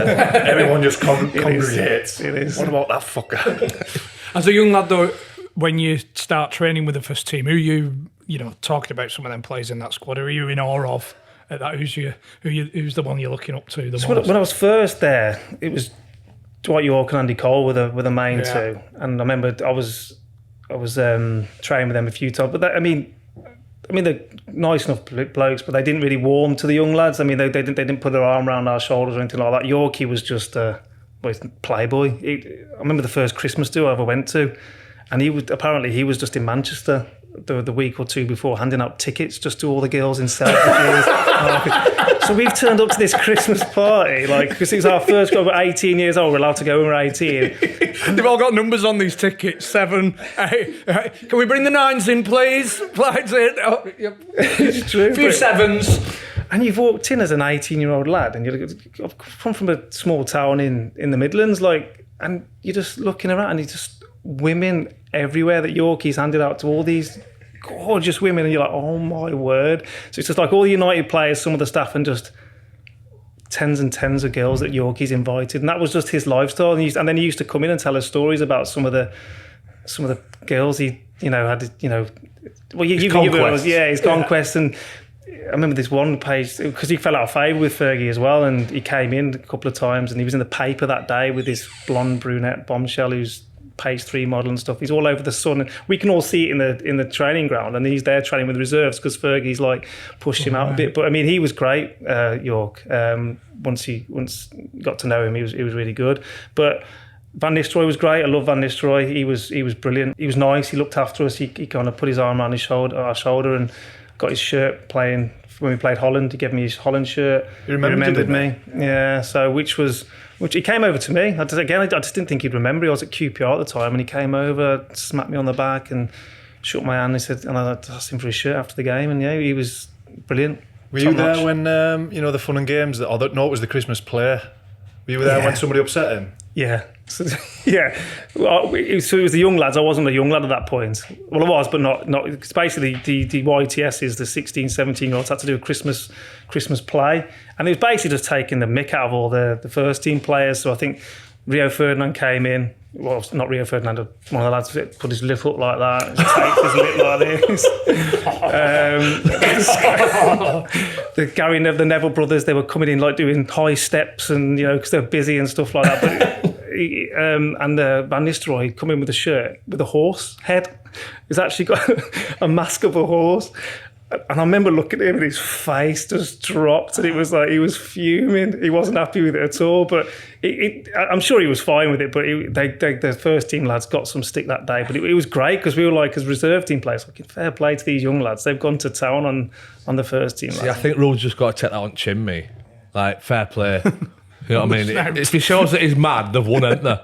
everyone just congregates. It is. What about that fucker? As a young lad, though, when you start training with the first team, who you talking about some of them players in that squad, who are you in awe of? At that, who's the one you're looking up to the most? When I was first there, it was Dwight Yorke and Andy Cole were the main two, and I remember I was training with them a few times. But I mean they're nice enough blokes, but they didn't really warm to the young lads. I mean they didn't put their arm around our shoulders or anything like that. Yorkie was just a playboy. I remember the first Christmas do I ever went to, and he was just in Manchester the week or two before, handing out tickets just to all the girls in Selfridges. So we've turned up to this Christmas party, because it was our first go. We're 18 years old. We're allowed to go when we're 18. They've all got numbers on these tickets. 7, 8. Can we bring the 9s in, please? Flights in. Oh, yep. It's true. A few 7s. And you've walked in as an 18-year-old lad, and I've come from a small town in the Midlands, and you're just looking around, and you're just women everywhere that Yorkie's handed out to all these gorgeous women, and you're like, oh my word. So it's just like all the United players, some of the staff, and just tens and tens of girls that Yorkie's invited, and that was just his lifestyle. And then he used to come in and tell us stories about some of the girls he had. His conquest. And I remember this one page, because he fell out of favour with Fergie as well, and he came in a couple of times, and he was in the paper that day with this blonde brunette bombshell who's page 3 model and stuff. He's all over the sun, and we can all see it in the training ground, and he's there training with the reserves because Fergie's pushed him out a bit. But I mean, he was great, Yorke. Once got to know him, he was really good. But Van Nistelrooy was great. I love Van Nistelrooy. He was brilliant. He was nice. He looked after us. He kind of put his arm around our shoulder, and got his shirt playing when we played Holland. He gave me his Holland shirt. He remembered me. Yeah. So which he came over to me. I just didn't think he'd remember. I was at QPR at the time, and he came over, smacked me on the back, and shook my hand. He said, and I asked him for his shirt after the game, and he was brilliant. Were you there when the fun and games? It was the Christmas play. Were you there when somebody upset him? Yeah. So, yeah. Well, it was the young lads. I wasn't a young lad at that point. Well, I was, but not. It's basically the YTS is the 16, 17-year-olds had to do a Christmas play, and it was basically just taking the mick out of all the first team players. So I think Rio Ferdinand came in. Well, not Rio Ferdinand. One of the lads put his lip up like that, taped his lip like this. The Neville brothers, they were coming in doing high steps, and because they're busy and stuff like that. But and Van Nistelrooy come in with a shirt with a horse head. He's actually got a mask of a horse. And I remember looking at him, and his face just dropped, and it was like he was fuming. He wasn't happy with it at all. But I'm sure he was fine with it. But the first team lads got some stick that day. But it was great because we were as reserve team players, fair play to these young lads. They've gone to town on the first team. See, I think Rude's just got to take that on chin me. Fair play. You know what I mean? If he shows that he's mad, they've won, haven't they?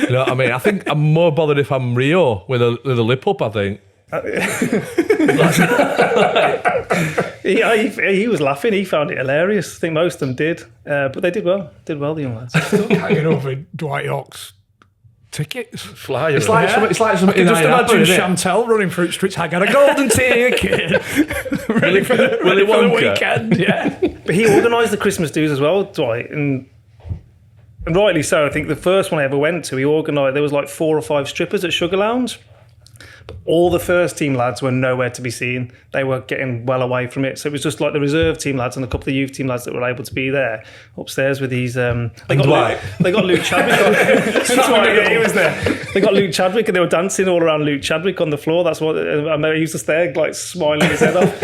You know what I mean? I think I'm more bothered if I'm Rio with a lip up, I think. He was laughing. He found it hilarious. I think most of them did, but they did well. The young lads. Still hanging over Dwight Yorke's tickets. Flyer. It's like something. Just imagine Chantel running through the streets. I got a golden ticket. Ready for the weekend. Yeah. But he organised the Christmas dues as well, Dwight, and and rightly so. I think the first one I ever went to, he organised. There was like 4 or 5 strippers at Sugar Lounge. But all the first team lads were nowhere to be seen. They were getting well away from it. So it was just like the reserve team lads and a couple of youth team lads that were able to be there upstairs with these. They got Luke Chadwick. He was there. They got Luke Chadwick and they were dancing all around Luke Chadwick on the floor. That's what I know. He was just there, like smiling his head off.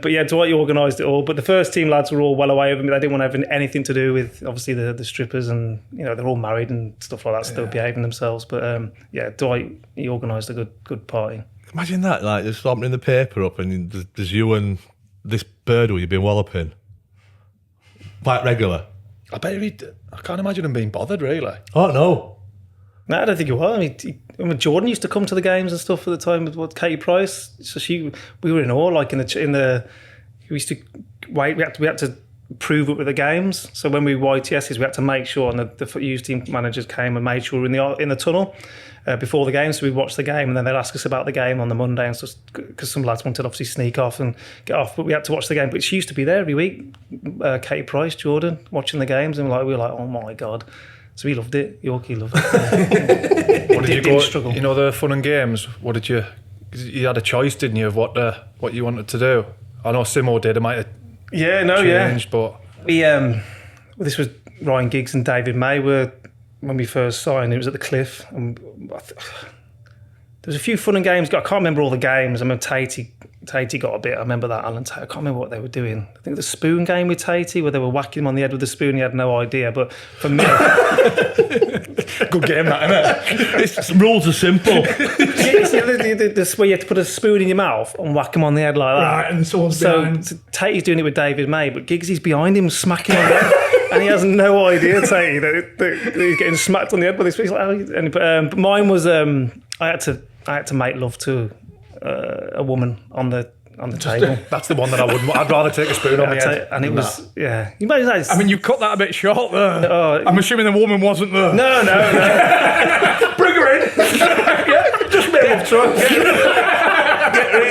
But yeah, Dwight organised it all. But the first team lads were all well away from it. They didn't want to have anything to do with obviously the strippers, and they're all married and stuff like that, still behaving themselves. But Dwight, he organised a good party. Imagine that, like just opening the paper up and there's you and this bird who you've been walloping quite regular. I can't imagine him being bothered, really. Oh no. No, I don't think he was. I mean, Jordan used to come to the games and stuff at the time with Katie Price. So we were in awe. Like in the we used to wait. We had to prove it with the games. So when we YTSs, we had to make sure, and the youth team managers came and made sure we were in the tunnel before the game. So we'd watch the game, and then they'd ask us about the game on the Monday, and stuff, because some lads wanted to obviously sneak off and get off. But we had to watch the game. But she used to be there every week. Katie Price, Jordan, watching the games, and we were like, oh my god. So he loved it. Yorkie loved it. What did you go? Struggle. The fun and games. What did you? Cause you had a choice, didn't you, of what you wanted to do? I know Simo did. It might have changed, but we this was Ryan Giggs and David May were when we first signed. It was at the Cliff, and there was a few fun and games. I can't remember all the games. I mean, Tatey got a bit. I remember that Alan Tate. I can't remember what they were doing. I think the spoon game with Tatey, where they were whacking him on the head with the spoon. He had no idea. But for me, good game, that, isn't it? Rules are simple. This where you have to put a spoon in your mouth and whack him on the head like that. Right, and someone's behind. So Tatey's doing it with David May, but Giggsy's behind him smacking on the head. And he has no idea, Tatey, that he's getting smacked on the head by this. He's like, but mine was I had to make love to a woman on the table. That's the one that I wouldn't. I'd rather take a spoon on the head. And it was You might say, I mean, you cut that a bit short there. I'm assuming the woman wasn't there. No. Bring her in. Just make love to her.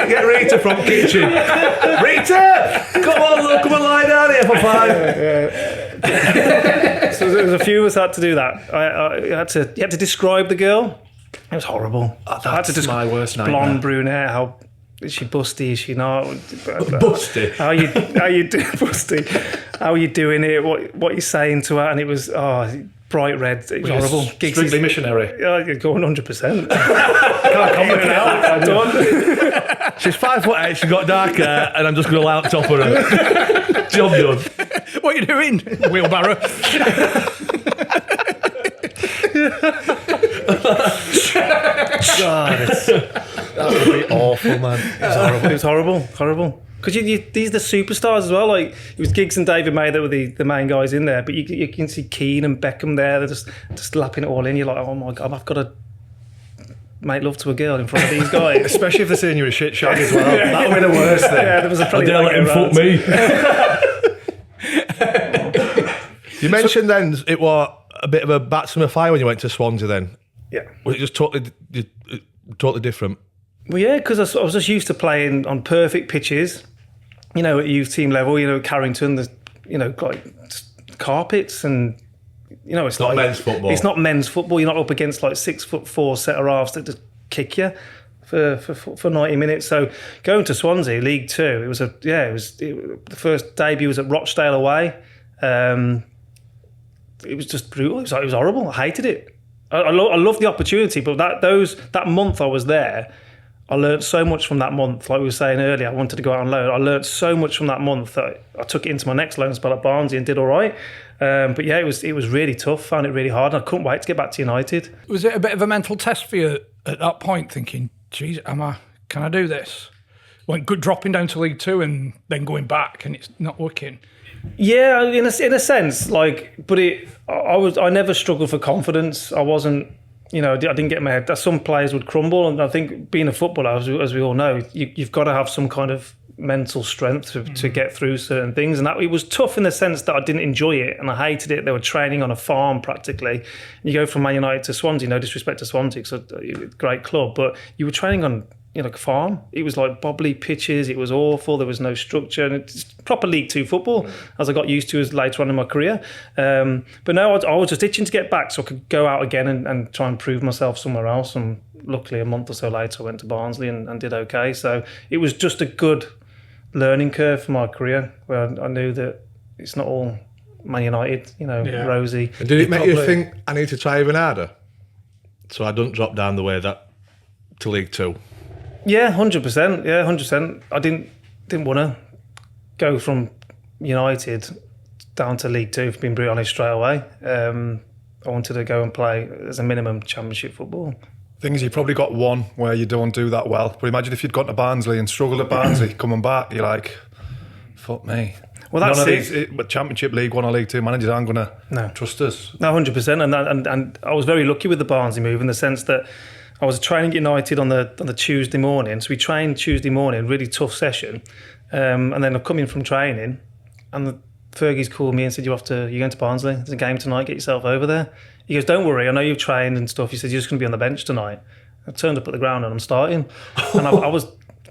Get Rita from kitchen. Rita, come on, lie down here for 5. So there was a few of us had to do that. You had to describe the girl. It was horrible. That's my worst nightmare. Blonde brunette. How is she busty? Is she not? Busty. How you doing, busty? How are you doing it? What you saying to her? And it was bright red. It was horrible. Strictly missionary. You're going 100%. Can't comment now. She's 5'8", she's got dark hair, and I'm just going to laptop her. Job done. What are you doing? Wheelbarrow. God, that would be awful, man. It was horrible. Because these are the superstars as well. Like it was Giggs and David May that were the main guys in there, but you can see Keane and Beckham there. They're just lapping it all in. You're like, oh my god, I've got to make love to a girl in front of these guys. Especially if they're saying you're a shit shag as well. That would be the worst thing. Yeah, there was I dare let him fuck me. You mentioned then it was a bit of a baptism of fire when you went to Swansea then. Yeah. Was it just totally different? Well, yeah, because I was just used to playing on perfect pitches, at youth team level, Carrington, like carpets and, it's not like, men's football. It's not men's football. You're not up against like 6'4" centre-halves that just kick you for 90 minutes. So going to Swansea, League Two, it was the first debut was at Rochdale away. It was just brutal. It was horrible. I hated it. I loved the opportunity, but that month I was there, I learned so much from that month. Like we were saying earlier, I wanted to go out on loan. I learned so much from that month that I took it into my next loan spell at Barnsley and did all right. But yeah, it was really tough. Found it really hard. And I couldn't wait to get back to United. Was it a bit of a mental test for you at that point, thinking, geez, can I do this? Good dropping down to League Two and then going back and it's not working. Yeah, in a sense, but I never struggled for confidence. I wasn't, I didn't get in my head. Some players would crumble, and I think being a footballer, as we all know, you've got to have some kind of mental strength to get through certain things. And it was tough in the sense that I didn't enjoy it and I hated it. They were training on a farm practically. And you go from Man United to Swansea, no disrespect to Swansea, because it's a great club, but you were training on like a farm. It was like bobbly pitches. It was awful. There was no structure, and it's proper League Two football, as I got used to as later on in my career. But no, I was just itching to get back so I could go out again and try and prove myself somewhere else. And luckily, a month or so later, I went to Barnsley and did okay. So it was just a good learning curve for my career, where I knew that it's not all Man United, rosy. And did it make you think, I need to try even harder, so I don't drop down the way that to League Two? Yeah, 100%. Yeah, 100%. I didn't want to go from United down to League Two, for being brutally honest, straight away. I wanted to go and play as a minimum Championship football. Thing is, you probably got one where you don't do that well. But imagine if you'd gone to Barnsley and struggled at Barnsley, coming back, you're like, fuck me. Well, that's but Championship, League One or League Two managers aren't going to trust us. No, 100%. And I was very lucky with the Barnsley move in the sense that I was training at United on the Tuesday morning. So we trained Tuesday morning, really tough session. And then I come in from training, and Fergie's called me and said, you're going to Barnsley. There's a game tonight, get yourself over there. He goes, don't worry, I know you've trained and stuff. He said, you're just going to be on the bench tonight. I turned up at the ground and I'm starting. And I was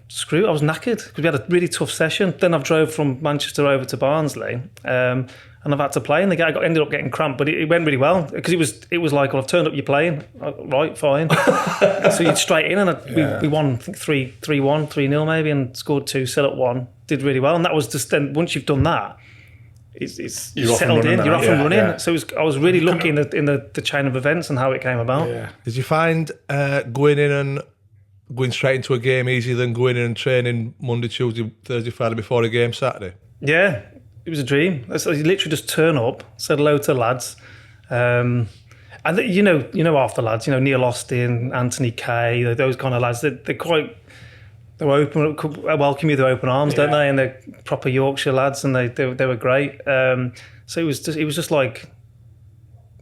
screwed. I was knackered because we had a really tough session. Then I've drove from Manchester over to Barnsley, and I've had to play. And I ended up getting cramped, but it went really well because it was like, well, I've turned up, you're playing. Right, fine. So you'd straight in, and we won, I think 3-1, 3-0 maybe, and scored 2, set up 1. Did really well. And that was just then, once you've done that, it's you're settled in, you're off and running. Yeah. So I was really lucky in the chain of events and how it came about. Yeah. Did you find going in and going straight into a game easier than going in and training Monday, Tuesday, Thursday, Friday before a game Saturday? Yeah, it was a dream. So you literally just turn up, said hello to the lads. And you know half the lads, Neil Austin, Anthony Kay, those kind of lads, they're open, welcome you with open arms, don't they? And they're proper Yorkshire lads, and they were great. So it was just like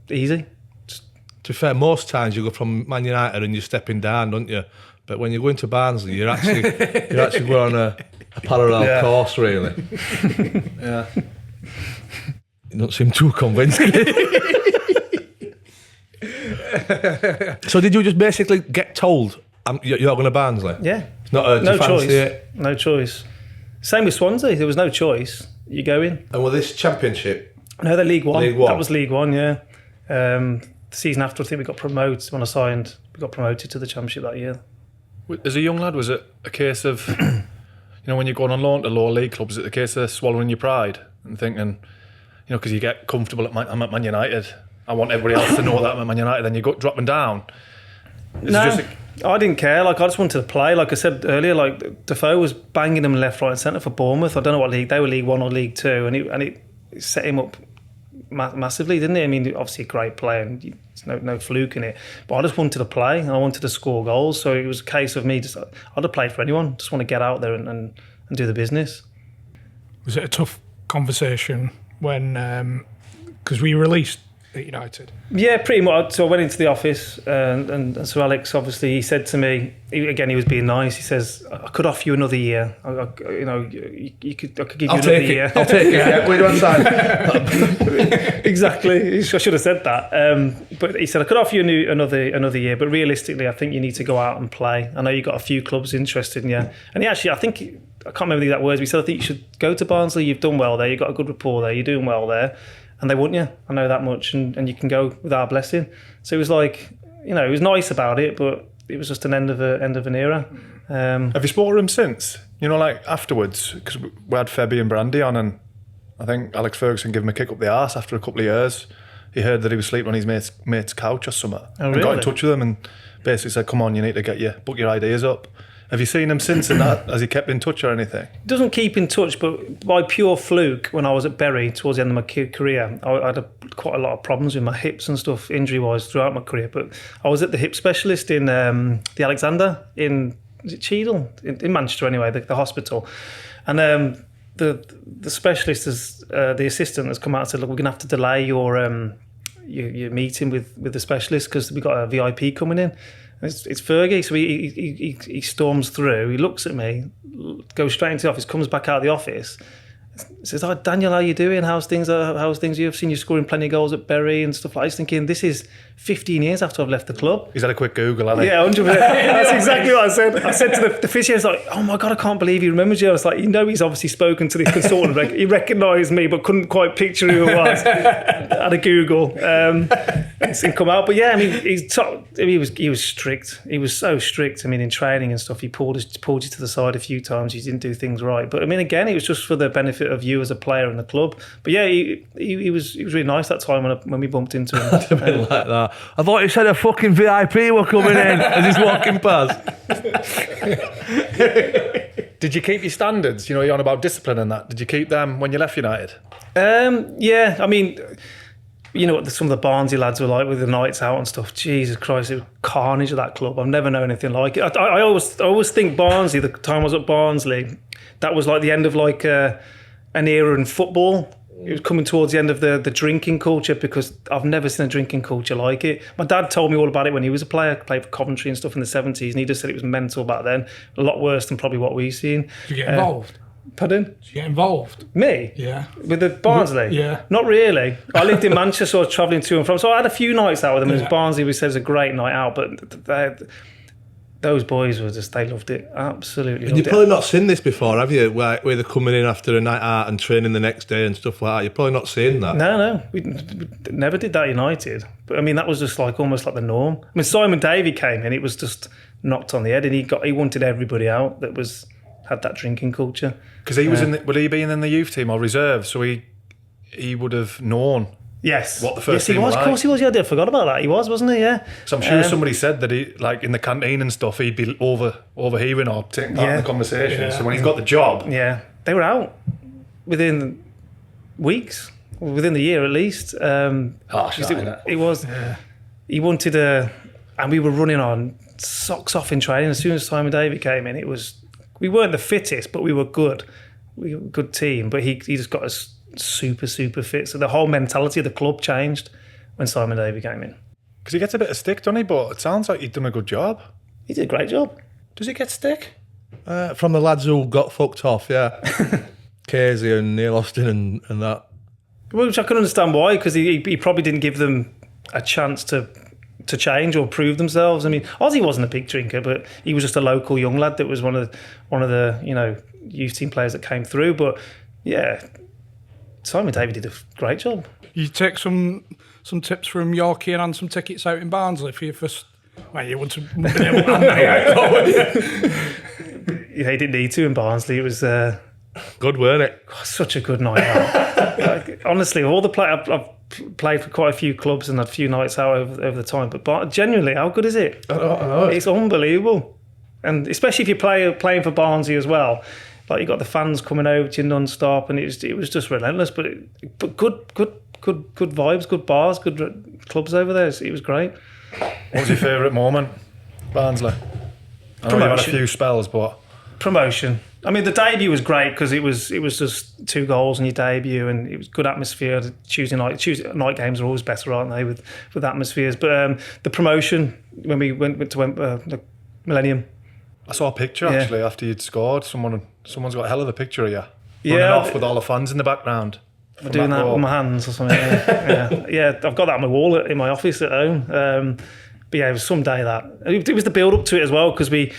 easy. To be fair, most times you go from Man United and you're stepping down, don't you? But when you go into Barnsley, you're actually going on a parallel course, really. Yeah. You don't seem too convinced. So did you just basically get told you're going to Barnsley? Yeah. It's not no choice. No choice. Same with Swansea. There was no choice. You go in. And with this Championship? No, they're League One. That was League One, yeah. The season after, I think we got promoted. When I signed, we got promoted to the Championship that year. As a young lad, was it a case of, when you're going on loan to lower league clubs, is it a case of swallowing your pride and thinking, because you get comfortable I'm at Man United, I want everybody else to know that I'm at Man United, then you go dropping down? I didn't care. I just wanted to play. Like I said earlier, Defoe was banging them left, right, and centre for Bournemouth. I don't know what league they were, League One or League Two, and it set him up massively, didn't it? I mean, obviously a great player, and there's no fluke in it. But I just wanted to play, and I wanted to score goals. So it was a case of me I'd have played for anyone. Just want to get out there and do the business. Was it a tough conversation when because we released at United? Yeah, pretty much. So I went into the office, and Sir Alex, obviously, he said to me, he was being nice. He says, I could offer you another year. I could give you another year. I'll take it. Yeah, wait one time. Exactly. I should have said that. But he said, I could offer you another year, but realistically, I think you need to go out and play. I know you've got a few clubs interested in you. And he actually, I can't remember the exact words, but he said, I think you should go to Barnsley. You've done well there. You've got a good rapport there. You're doing well there. And they want you. I know that much. And you can go with our blessing. So it was like, it was nice about it, but it was just an end of an era. Have you spoken to him since? Afterwards? Because we had Febby and Brandy on, and I think Alex Ferguson gave him a kick up the arse after a couple of years. He heard that he was sleeping on his mate's couch or something. Oh, really? And got in touch with him and basically said, come on, you need to book your ideas up. Have you seen him since, and that? Has he kept in touch or anything? He doesn't keep in touch, but by pure fluke, when I was at Bury towards the end of my career, I had quite a lot of problems with my hips and stuff, injury-wise, throughout my career. But I was at the hip specialist in the Alexander in Cheadle, in Manchester anyway, the hospital. And the specialist, the assistant, has come out and said, look, we're going to have to delay your meeting with the specialist because we've got a VIP coming in. It's Fergie, so he storms through. He looks at me, goes straight into the office, comes back out of the office, He says, Daniel, how you doing? How's things? I've seen you scoring plenty of goals at Bury and stuff like that. I was thinking, this is 15 years after I've left the club. He's had a quick Google, hasn't he? Yeah, 100%. That's exactly what I said. I said to the physio, I was like, oh my God, I can't believe he remembers you. I was like, he's obviously spoken to the consultant. Like, he recognised me, but couldn't quite picture who it was. I had a Google. It's didn't come out. But yeah, I mean, he was strict. He was so strict. I mean, in training and stuff, he pulled you to the side a few times. You didn't do things right. But I mean, again, it was just for the benefit of you as a player in the club. But yeah, he was really nice that time when we bumped into him. A bit like that. I thought you said a fucking VIP were coming in as he's walking past. Did you keep your standards? You're on about discipline and that. Did you keep them when you left United? Yeah, I mean, you know what some of the Barnsley lads were like with the nights out and stuff. Jesus Christ, it was carnage at that club. I've never known anything like it. I always think Barnsley, the time I was at Barnsley, that was like the end of like an era in football. It was coming towards the end of the drinking culture, because I've never seen a drinking culture like it. My dad told me all about it when he was a player, played for Coventry and stuff in the 70s, and he just said it was mental back then. A lot worse than probably what we've seen. Did you get involved? Pardon? Did you get involved? Me? Yeah. With the Barnsley? Yeah. Not really. I lived in Manchester, so I was travelling to and from. So I had a few nights out with them. It was Barnsley, we said it was a great night out, but those boys were just, they loved it. Absolutely. And you've probably not seen this before, have you? Where they're coming in after a night out and training the next day and stuff like that. You're probably not seeing that. No. We never did that at United. But I mean, that was just like almost like the norm. I mean, Simon Davey came in, it was just knocked on the head, and he wanted everybody out that had that drinking culture. Because he was would he be in the youth team or reserve? So he would have known. Yes. What the first team team was like. Of course he was. Yeah, I forgot about that. He was, wasn't he? Yeah. So I'm sure somebody said that he, like in the canteen and stuff, he'd be overhearing or taking part in the conversation. Yeah. So when he's got the job, they were out within weeks, within the year at least. It was. Yeah. He wanted and we were running on socks off in training. As soon as Simon Davey came in, we weren't the fittest, but we were good. We were a good team, but he just got us super fit. So the whole mentality of the club changed when Simon Davey came in. Because he gets a bit of stick, doesn't he? But it sounds like he'd done a good job. He did a great job. Does he get stick? From the lads who got fucked off, yeah. Casey and Neil Austin and that. Which I can understand why, because he probably didn't give them a chance to change or prove themselves. I mean, Ozzy wasn't a big drinker, but he was just a local young lad that was one of the youth team players that came through. But yeah, Simon Davey did a great job. You take some tips from Yorke and some tickets out in Barnsley for your first. Well, you wouldn't have been able to hand would you? Yeah, he didn't need to in Barnsley. It was good, weren't it? Such a good night out. Honestly, all the I've played for quite a few clubs and had a few nights out over the time. But genuinely, how good is it? I know. It's unbelievable, and especially if you're playing for Barnsley as well. Like, you got the fans coming over to you non-stop, and it was just relentless. But good vibes, good bars, good clubs over there. It was great. What was your favourite moment, Barnsley? I know you had a few spells, but promotion. I mean, the debut was great because it was just 2 goals in your debut, and it was good atmosphere. Tuesday night games are always better, aren't they, with atmospheres? But the promotion when we went to the Millennium. I saw a picture actually after you'd scored. Someone's got a hell of a picture of you running off with all the fans in the background. I'm doing that with my hands or something. Yeah, I've got that on my wall in my office at home. But yeah, it was some day that it was the build up to it as well, because we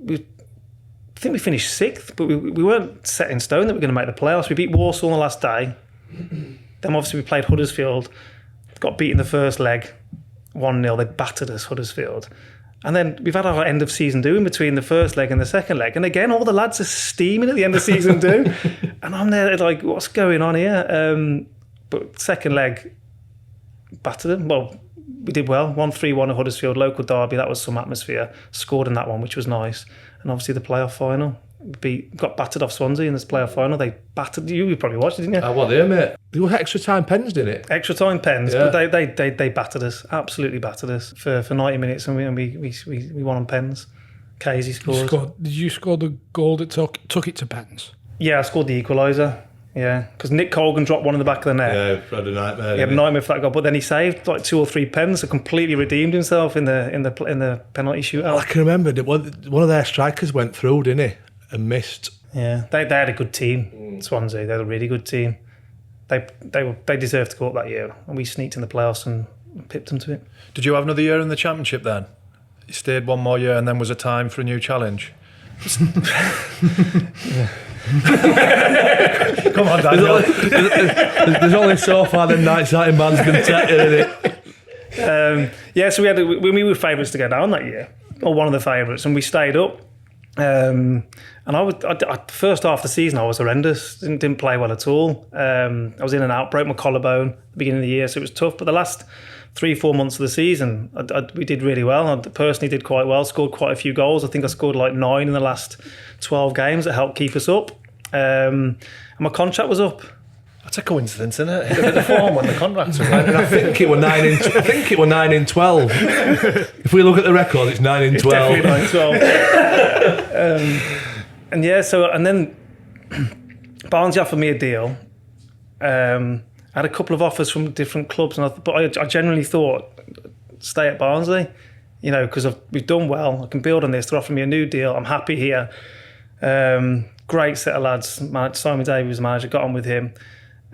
I think we finished 6th, but we weren't set in stone that we were going to make the playoffs. We beat Warsaw on the last day. Then obviously we played Huddersfield, got beaten the first leg 1-0. They battered us, Huddersfield. And then we've had our end of season do in between the first leg and the second leg. And again, all the lads are steaming at the end of season do. And I'm there like, what's going on here? But second leg, battered them. Well, we did well. 1-3-1 at Huddersfield, local derby. That was some atmosphere. Scored in that one, which was nice. And obviously the playoff final. Got battered off Swansea in this playoff final. They battered you. You probably watched it, didn't you? What there, mate? They were extra time pens, didn't it? Extra time pens, yeah. But they battered us. Absolutely battered us for 90 minutes, and we won on pens. Casey scored. Did you score the goal that took it to pens? Yeah, I scored the equaliser. Yeah, because Nick Colgan dropped one in the back of the net. Yeah, had a nightmare. He had a nightmare for that goal, but then he saved like 2 or 3 pens, so completely redeemed himself in the penalty shootout. I can remember one of their strikers went through, didn't he? and missed. Yeah, they had a good team. Swansea, they had a really good team. They deserved to go up that year, and we sneaked in the playoffs and pipped them to it. Did you have another year in the Championship then? You stayed one more year and then was it time for a new challenge? Come on, Daniel. There's only so far the night sighting band's can take you, isn't it? So we were favourites to go down that year, or one of the favourites, and we stayed up. And the first half of the season I was horrendous. Didn't play well at all. I was in and out, broke my collarbone at the beginning of the year, so it was tough. But the last 3-4 months of the season, we did really well. I personally did quite well, scored quite a few goals. I think I scored like 9 in the last 12 games that helped keep us up. And my contract was up. That's a coincidence, isn't it? Hit a bit of form when the contracts were right. I think it were 9 in 12. If we look at the record, it's 9 in 12. It's definitely 9 in 12. And then Barnsley offered me a deal. I had a couple of offers from different clubs, but I generally thought, stay at Barnsley, because we've done well. I can build on this. They're offering me a new deal. I'm happy here. Great set of lads. Simon Davies was manager, got on with him.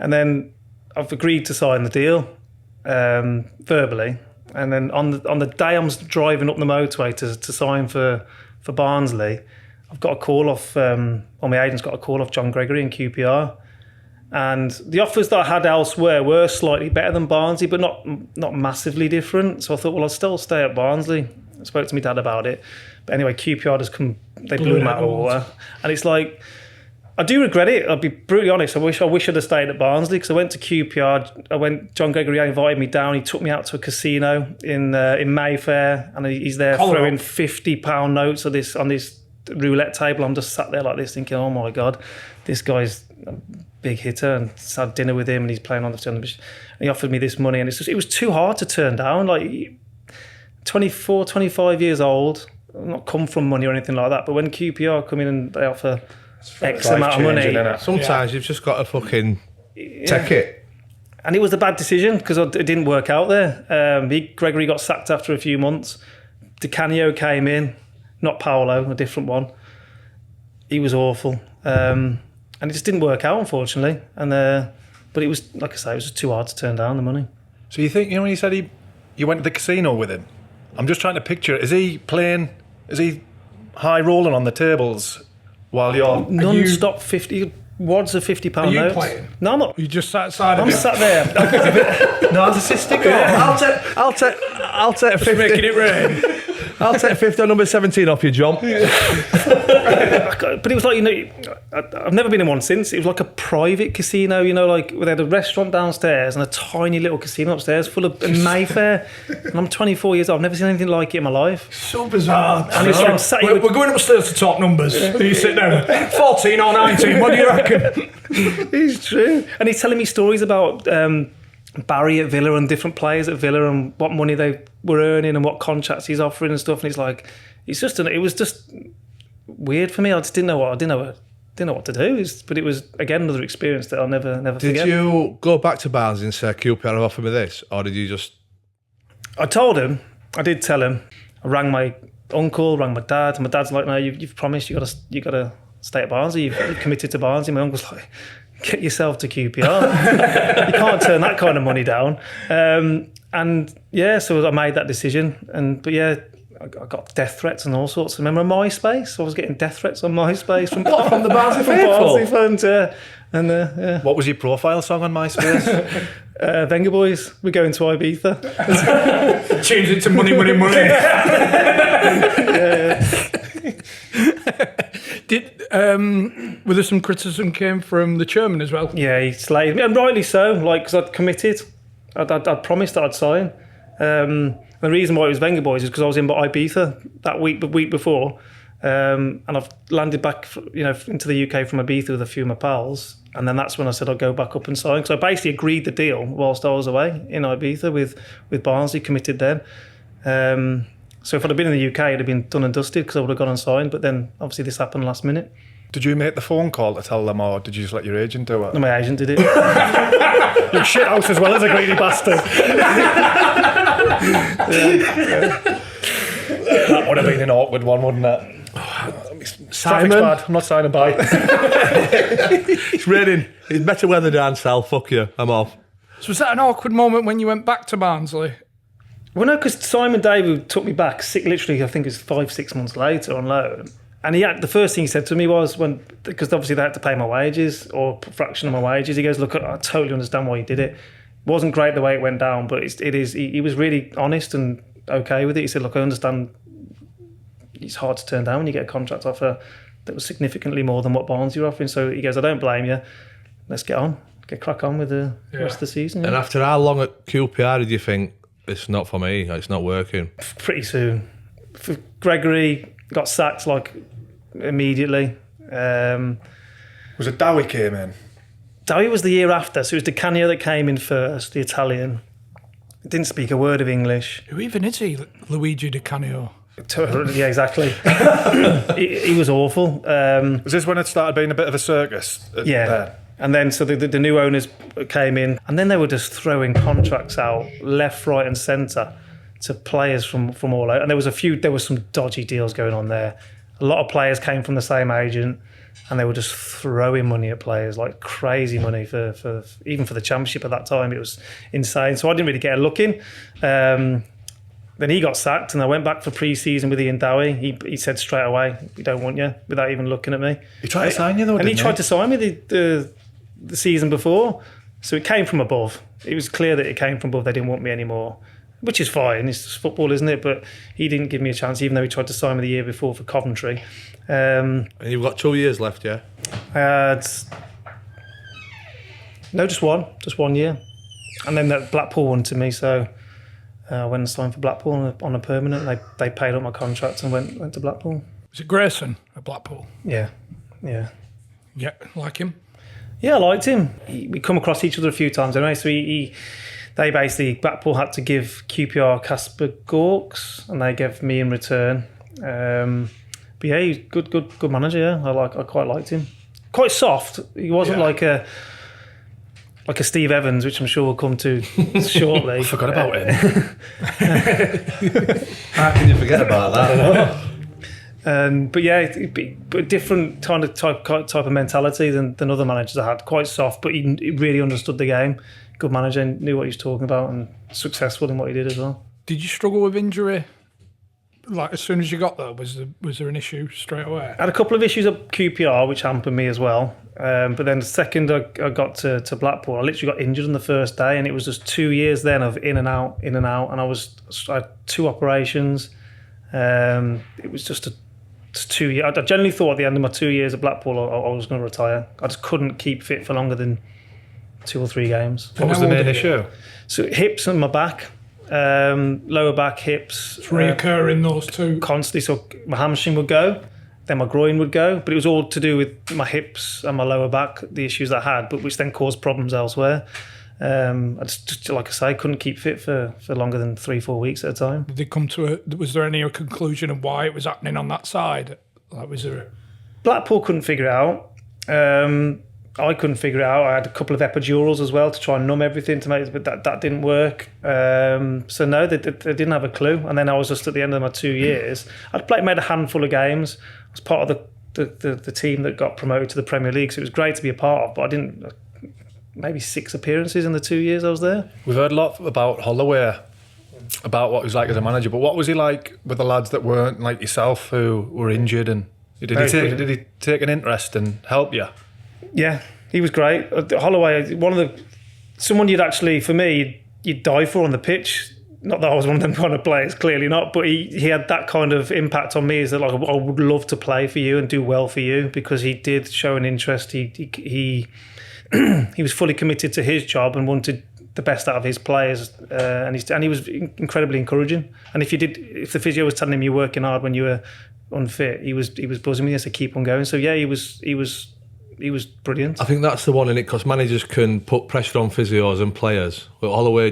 And then I've agreed to sign the deal verbally. And then on the day I'm driving up the motorway to sign for Barnsley, I've got a call off, my agent's got a call off John Gregory in QPR. And the offers that I had elsewhere were slightly better than Barnsley, but not massively different. So I thought, well, I'll still stay at Barnsley. I spoke to my dad about it. But anyway, QPR just they blew him out of the water. And it's like, I do regret it. I'll be brutally honest. I wish I'd have stayed at Barnsley, because I went to QPR. John Gregory invited me down. He took me out to a casino in Mayfair, and he's there throwing £50 notes on this roulette table. I'm just sat there like this thinking, oh my God, this guy's a big hitter, and just had dinner with him, and he's playing on the television. And he offered me this money, and it was too hard to turn down. Like 24, 25 years old, I've not come from money or anything like that, but when QPR come in and they offer X amount of money, sometimes you've just got to fucking take it. And it was a bad decision because it didn't work out there. Gregory got sacked after a few months. Di Canio came in, not Paolo, a different one. He was awful. And it just didn't work out, unfortunately. But it was, like I say, it was just too hard to turn down the money. So you think, when you said you went to the casino with him, I'm just trying to picture it. Is he high rolling on the tables while you're... Non-stop 50... Wads of £50 Are you notes. playing? No, I'm not. You just sat aside of I'm him. sat there. Narcissistic? I'll take a 50. Making it rain. I'll take 50 on number 17 off you, John. But it was like, I've never been in one since. It was like a private casino, like they had a restaurant downstairs and a tiny little casino upstairs full of in Mayfair. And I'm 24 years old. I've never seen anything like it in my life. So bizarre. And it's like, We're going upstairs to talk numbers. You sit down. 14 or 19, what do you reckon? It's true. And he's telling me stories about Barry at Villa and different players at Villa and what money they were earning and what contracts he's offering and stuff. And he's like, it was just weird for me. I just didn't know what to do. But it was, again, another experience that I'll never forget. Did you go back to Barnsley and say, QPR have offered me this? Or did you just... I did tell him. I rang my uncle, rang my dad. And my dad's like, no, you've promised you got to stay at Barnsley. You've committed to Barnsley. My uncle's like, get yourself to QPR. You can't turn that kind of money down. So I made that decision. I got death threats and all sorts. Remember MySpace? I was getting death threats on MySpace from the Barnsley faithful? fans. What was your profile song on MySpace? Venga Boys, we're going to Ibiza. Change it to money. Was there some criticism came from the chairman as well? Yeah, he slayed me, and rightly so. Because I'd committed, I'd promised that I'd sign. The reason why it was Venga Boys is because I was in Ibiza the week before, and I've landed back, into the UK from Ibiza with a few of my pals, and then that's when I said I'd go back up and sign. So I basically agreed the deal whilst I was away in Ibiza with Barnsley, committed then. So if I'd have been in the UK, it'd have been done and dusted because I would have gone and signed. But then obviously this happened last minute. Did you make the phone call to tell them, or did you just let your agent do it? No, my agent did it. You shit house as well as a greedy bastard. That would have been an awkward one, wouldn't it? Traffic's Simon? bad. I'm not signing by. It's raining. It's better weather down south. Fuck you. I'm off. So was that an awkward moment when you went back to Barnsley? Well, no, because Simon David took me back. Literally, I think it was 5-6 months later on loan. And the first thing he said to me was because obviously they had to pay my wages or a fraction of my wages. He goes, "Look, I totally understand why you did it. It wasn't great the way it went down, but it is." He was really honest and okay with it. He said, "Look, I understand. It's hard to turn down when you get a contract offer that was significantly more than what Barnsley were offering." So he goes, "I don't blame you. Let's get crack on with the rest of the season." And after how long at QPR did you think it's not for me? It's not working. Pretty soon, for Gregory got sacked like immediately. Was it Dowie came in? Dowie was the year after, so it was Di Canio that came in first, the Italian. Didn't speak a word of English. Who even is he, Luigi Di Canio? Yeah, exactly. he was awful. Was this when it started being a bit of a circus? Yeah. Then? And then so the new owners came in, and then they were just throwing contracts out left, right, and centre to players from all over. And there was some dodgy deals going on there. A lot of players came from the same agent, and they were just throwing money at players, like crazy money for even for the Championship at that time. It was insane. So I didn't really get a look in. Then he got sacked, and I went back for pre-season with Ian Dowie. He said straight away, "We don't want you," without even looking at me. He tried to sign you though, and he didn't tried to sign me the season before. So it came from above. It was clear that it came from above. They didn't want me anymore, which is fine. It's just football, isn't it? But he didn't give me a chance, even though he tried to sign me the year before for Coventry. And you've got 2 years left, yeah? No, just one year. And then that Blackpool wanted me, so I went and signed for Blackpool on a permanent. They paid up my contract and went to Blackpool. Was it Grayson at Blackpool? Yeah. Yeah, like him? Yeah, I liked him. We come across each other a few times anyway. So Blackpool had to give QPR Casper Gorks, and they gave me in return. But yeah, he's good manager. Yeah, I quite liked him. Quite soft. He wasn't like a Steve Evans, which I'm sure we'll come to shortly. I forgot about him. How can you forget about that? But yeah, but different kind of type of mentality than other managers I had. Quite soft, but he really understood the game. Good manager, and knew what he was talking about, and successful in what he did as well. Did you struggle with injury? Like as soon as you got there, was there an issue straight away? I had a couple of issues at QPR which hampered me as well. But then the second I got to Blackpool, I literally got injured on the first day, and it was just 2 years then of in and out, and I had 2 operations. It was just 2 years. I generally thought at the end of my 2 years at Blackpool I was going to retire. I just couldn't keep fit for longer than 2 or 3 games. What was the main issue? So hips and my back. Lower back, hips. It's reoccurring, those two. Constantly. So my hamstring would go, then my groin would go, but it was all to do with my hips and my lower back, the issues I had, but which then caused problems elsewhere. I just like I say, couldn't keep fit for longer than 3-4 weeks at a time. Did they come to was there any conclusion of why it was happening on that side? Like, was there Blackpool couldn't figure it out. I couldn't figure it out. I had a couple of epidurals as well to try and numb everything to make it, but that didn't work. So no, they didn't have a clue. And then I was just at the end of my 2 years. I'd made a handful of games. I was part of the team that got promoted to the Premier League, so it was great to be a part of. But I didn't. Maybe 6 appearances in the 2 years I was there. We've heard a lot about Holloway, about what he was like as a manager. But what was he like with the lads that weren't like yourself, who were injured? And did he take an interest and help you? Yeah, he was great. Holloway, someone you'd die for on the pitch. Not that I was one of them kind of players, clearly not, but he had that kind of impact on me. Is that like, I would love to play for you and do well for you, because he did show an interest. He was fully committed to his job and wanted the best out of his players, and he was incredibly encouraging. And if the physio was telling him you're working hard when you were unfit, he was buzzing me to keep on going. So yeah, he was brilliant. I think that's the one in it, because managers can put pressure on physios and players. But Holloway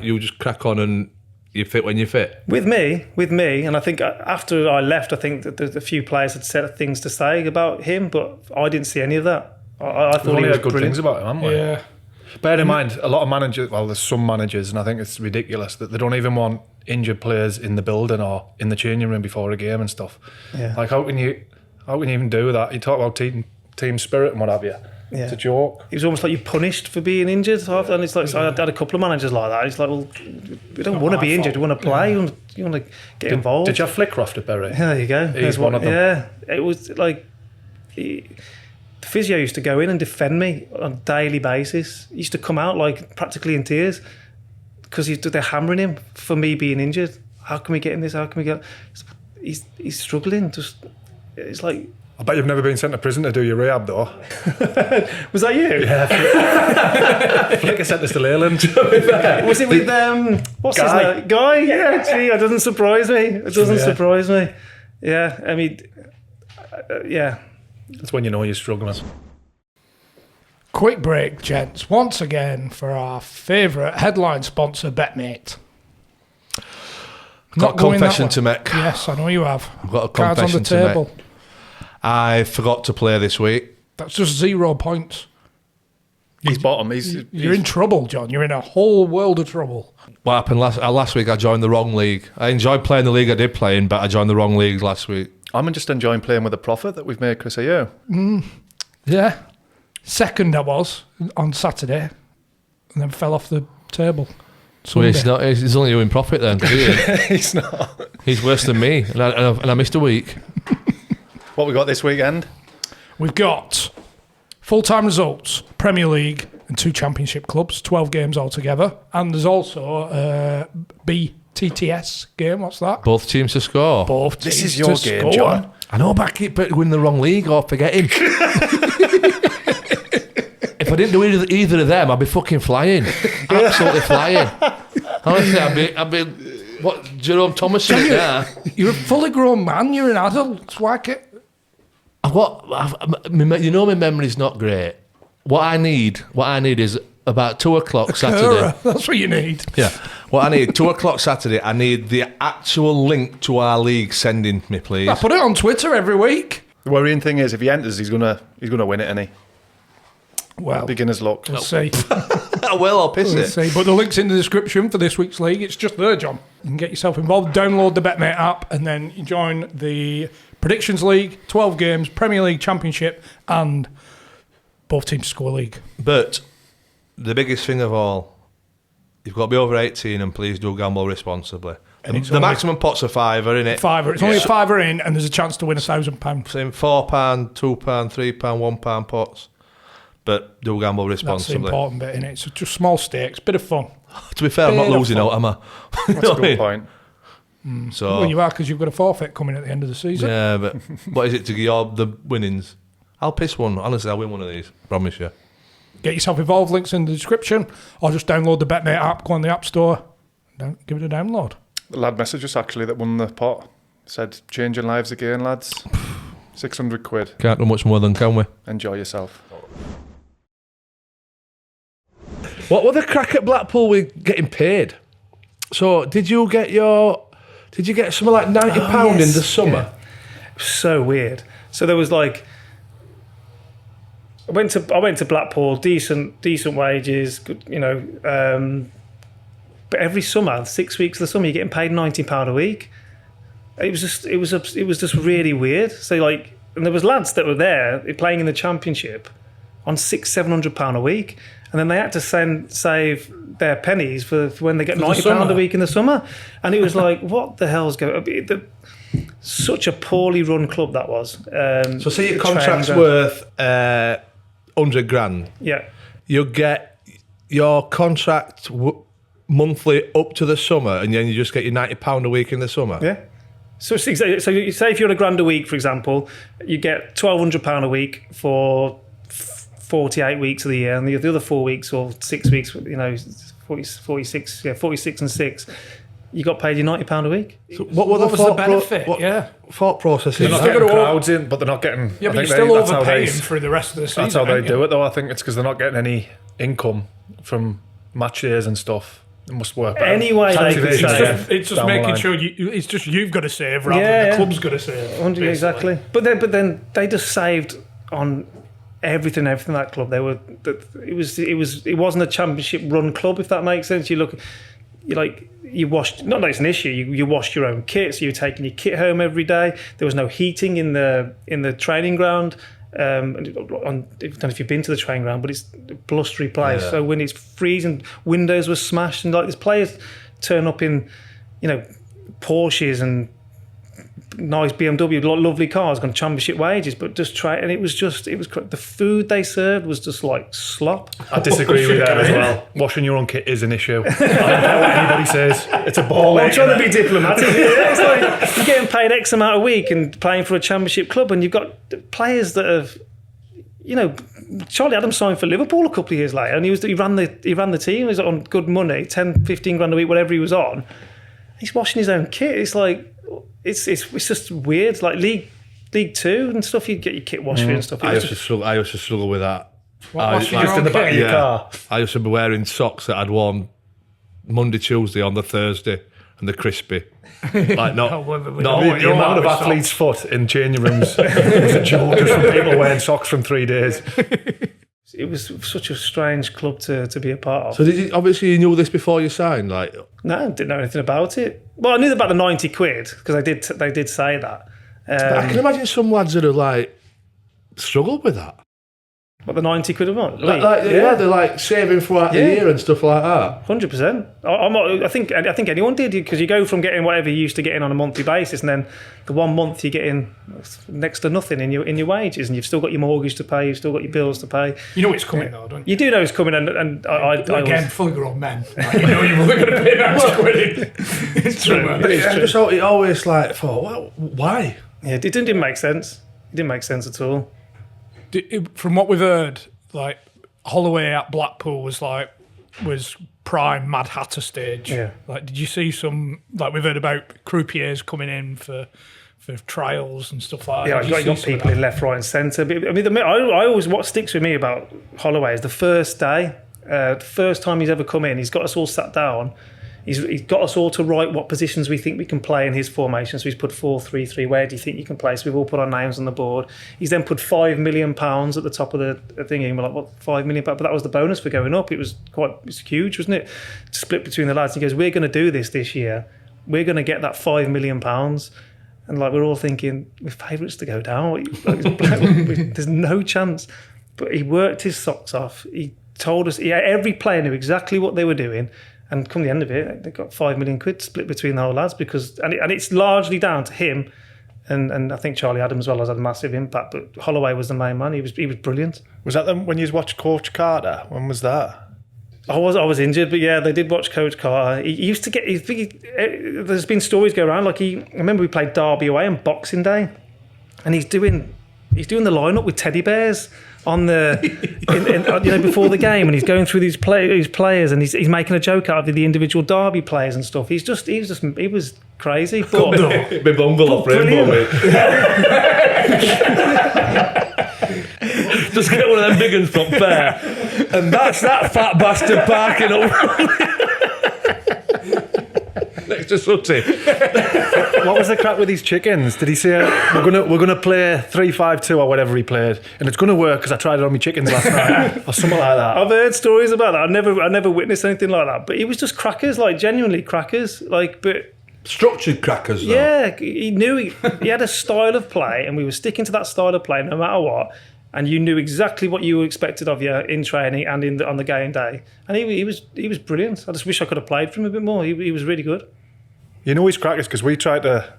you just crack on and you fit when you fit. With me, and I think after I left, I think that a few players had said things to say about him, but I didn't see any of that. I thought he was good brilliant. things about him, haven't we? Yeah. Bear in mind, a lot of managers, well, there's some managers, and I think it's ridiculous that they don't even want injured players in the building or in the changing room before a game and stuff. Yeah. Like, how can you How can you even do that? You talk about team spirit and what have you. Yeah. It's a joke. It was almost like you're punished for being injured. And it's like, so I had a couple of managers like that. It's like, well, we don't want to be injured. We want to play. You want to get involved. Did you have Flickcroft at Bury? Yeah, there you go. He's one of them. Yeah, it was like the physio used to go in and defend me on a daily basis. He used to come out like practically in tears because they're hammering him for me being injured. How can we get in this? How can we get? He's struggling. It's like. I bet you've never been sent to prison to do your rehab, though. Was that you? Yeah. Flicker sent us to Leyland. Was it with what's his name? Guy? Yeah, gee, it doesn't surprise me. It doesn't surprise me. Yeah, I mean, yeah. That's when you know you're struggling. Quick break, gents, once again for our favourite headline sponsor, Betmate. Got a confession to make. Yes, I know you have. I've got a Cards on the confession to table. make. I forgot to play this week. That's just 0 points. He's bottom. You're in trouble, John. You're in a whole world of trouble. What happened last week? I joined the wrong league. I enjoyed playing the league I did play in, but I joined the wrong league last week. I'm just enjoying playing with the profit that we've made, Chris. Are you? Yeah. Second I was on Saturday and then fell off the table. So he's only doing profit then. He's not. He's worse than me, and I missed a week. What we got this weekend? We've got full-time results, Premier League and 2 Championship clubs, 12 games altogether. And there's also a BTTS game. What's that? Both teams to score. Both This teams is your to game, score. John. I know, but I keep winning the wrong league or forgetting. If I didn't do either of them, I'd be fucking flying. Absolutely flying. Honestly, I'd be what, Jerome Thomas in there. You're a fully grown man. You're an adult. Swack it. You know, my memory's not great. What I need is about 2:00 Saturday. That's what you need. Yeah. What I need, 2:00 Saturday, I need the actual link to our league sending me, please. I put it on Twitter every week. The worrying thing is, if he enters, he's gonna win it, isn't he? Well, Beginner's luck. we'll see. Well, I'll piss We'll it. see. But the link's in the description for this week's league. It's just there, John. You can get yourself involved. Download the Betmate app and then you join the Predictions League, 12 games, Premier League, Championship, and both teams score league. But the biggest thing of all, you've got to be over 18 and please do gamble responsibly. The maximum pot's a £5, isn't it? £5. It's only a £5 in, and there's a chance to win £1,000. Same £4, £2, £3, £1 pots. But do gamble That's responsibly. the important bit, innit? It's just small stakes, bit of fun. To be fair, I'm not losing out, am I? That's a good point. So, Well, you are, because you've got a forfeit coming at the end of the season. yeah, but what is it to get the winnings? I'll piss one. Honestly, I'll win one of these. Promise you. Get yourself involved. Links in the description, or just download the Betmate app. Go on the App Store. Give it a download. The lad messaged us actually that won the pot. Said, changing lives again, lads. £600. Can't do much more than, can we? Enjoy yourself. What were the crack at Blackpool with getting paid? So did you get something like £90 in the summer? Yeah. So weird. So there was like, I went to Blackpool, decent wages, good, but every summer, 6 weeks of the summer, you're getting paid £90 a week. It was just really weird. So like, and there was lads that were there playing in the Championship on £600-700 a week, and then they had to save their pennies for when they get £90 a week in the summer. And it was like, what the hell's going on? Such a poorly run club that was. So say your contract's worth £100,000. Yeah. You get your contract monthly up to the summer, and then you just get your £90 a week in the summer. Yeah. So you say if you're on £1,000 a week, for example, you get £1,200 a week for 48 weeks of the year, and the other 4 weeks or 6 weeks, 46 and 6, you got paid your £90 a week. So what was the benefit? Thought process They're is not that? getting crowds in, but they're not getting. Yeah, but I you're think still that's how overpaying through the rest of the season. That's how they aren't do you? it, though. I think it's because they're not getting any income from match days and stuff. It must work better. Anyway, they could say. It's just down the making line. sure it's just you've got to save rather than the club's got to save. Exactly. But then they just saved on everything that club. It wasn't a Championship run club, if that makes sense. You you washed, not that it's an issue, you washed your own kit, so you were taking your kit home every day. There was no heating in the training ground. I don't know if you've been to the training ground, but it's a blustery place. So when it's freezing, windows were smashed, and like there's players turn up in, Porsches and nice BMW, lovely cars, on championship wages, but just and it was the food they served was just like slop. I disagree with that as well. Washing your own kit is an issue. I don't care what anybody says. It's a ball. I'm trying to be diplomatic. It's like you're getting paid X amount a week and playing for a championship club, and you've got players that have, Charlie Adams signed for Liverpool a couple of years later, and he ran the team. He was on good money, 10, 15 grand a week, whatever he was on. He's washing his own kit. It's like it's just weird. Like League Two and stuff, you'd get your kit washed and stuff. I used to struggle with that. Washing your Just in own the back kit? of your car. I used to be wearing socks that I'd worn Monday, Tuesday on the Thursday, and the crispy. Like not The amount of athlete's foot in changing rooms was a joke, just from people wearing socks from 3 days. It was such a strange club to be a part of. So obviously you knew this before you signed, like. No, didn't know anything about it. Well, I knew about the 90 quid because they did say that. I can imagine some lads that have like struggled with that. What, the 90 quid a month? They're like saving throughout the year and stuff like that. 100%. I think anyone did, because you go from getting whatever you used to getting on a monthly basis, and then the 1 month you're getting next to nothing in your wages, and you've still got your mortgage to pay, you've still got your bills to pay. You know it's coming though, don't you? You do know it's coming, and I Again, fully grown men. Like, you know you're only going to pay 90 quid in. It's true. It always like thought, well, why? Yeah, it didn't make sense. It didn't make sense at all. From what we've heard, like Holloway at Blackpool was prime Mad Hatter stage. Yeah. Like, did you see some? Like, we've heard about croupiers coming in for trials and stuff like that. Yeah, I got people in left, right, and centre. But I mean, I always, what sticks with me about Holloway is the first day, the first time he's ever come in. He's got us all sat down. He's got us all to write what positions we think we can play in his formation. So he's put 4-3-3. Where do you think you can play? So we've all put our names on the board. He's then put £5 million at the top of the thing. And we're like, what, £5 million? But that was the bonus for going up. It was huge, wasn't it? Split between the lads. He goes, we're going to do this year. We're going to get that £5 million. And like, we're all thinking, we're favourites to go down. There's no chance. But he worked his socks off. He told us, every player knew exactly what they were doing. And come the end of it, they got £5 million split between the whole lads and it's largely down to him, and I think Charlie Adams as well has had a massive impact. But Holloway was the main man. He was brilliant. Was that when you watched Coach Carter? When was that? I was injured, but yeah, they did watch Coach Carter. He used to get. There's been stories go around. Like I remember we played Derby away on Boxing Day, and he's doing the lineup with teddy bears on the before the game, and he's going through these players, and he's making a joke out of the individual Derby players and stuff. He was crazy. But, Big bungalow for him, mate. Just get one of them big ones from Fair, and that's that fat bastard Parkin up next to Sutty. What was the crack with these chickens? Did he say we're gonna play 3-5-2 or whatever he played, and it's gonna work because I tried it on my chickens last night or something like that? I've heard stories about that. I never witnessed anything like that. But he was just crackers, like genuinely crackers, like but. Structured crackers, though. Yeah, he knew he had a style of play, and we were sticking to that style of play no matter what. And you knew exactly what you were expected of you in training and on the game day. And he was brilliant. I just wish I could have played for him a bit more. He was really good. You know he's crackers because we tried to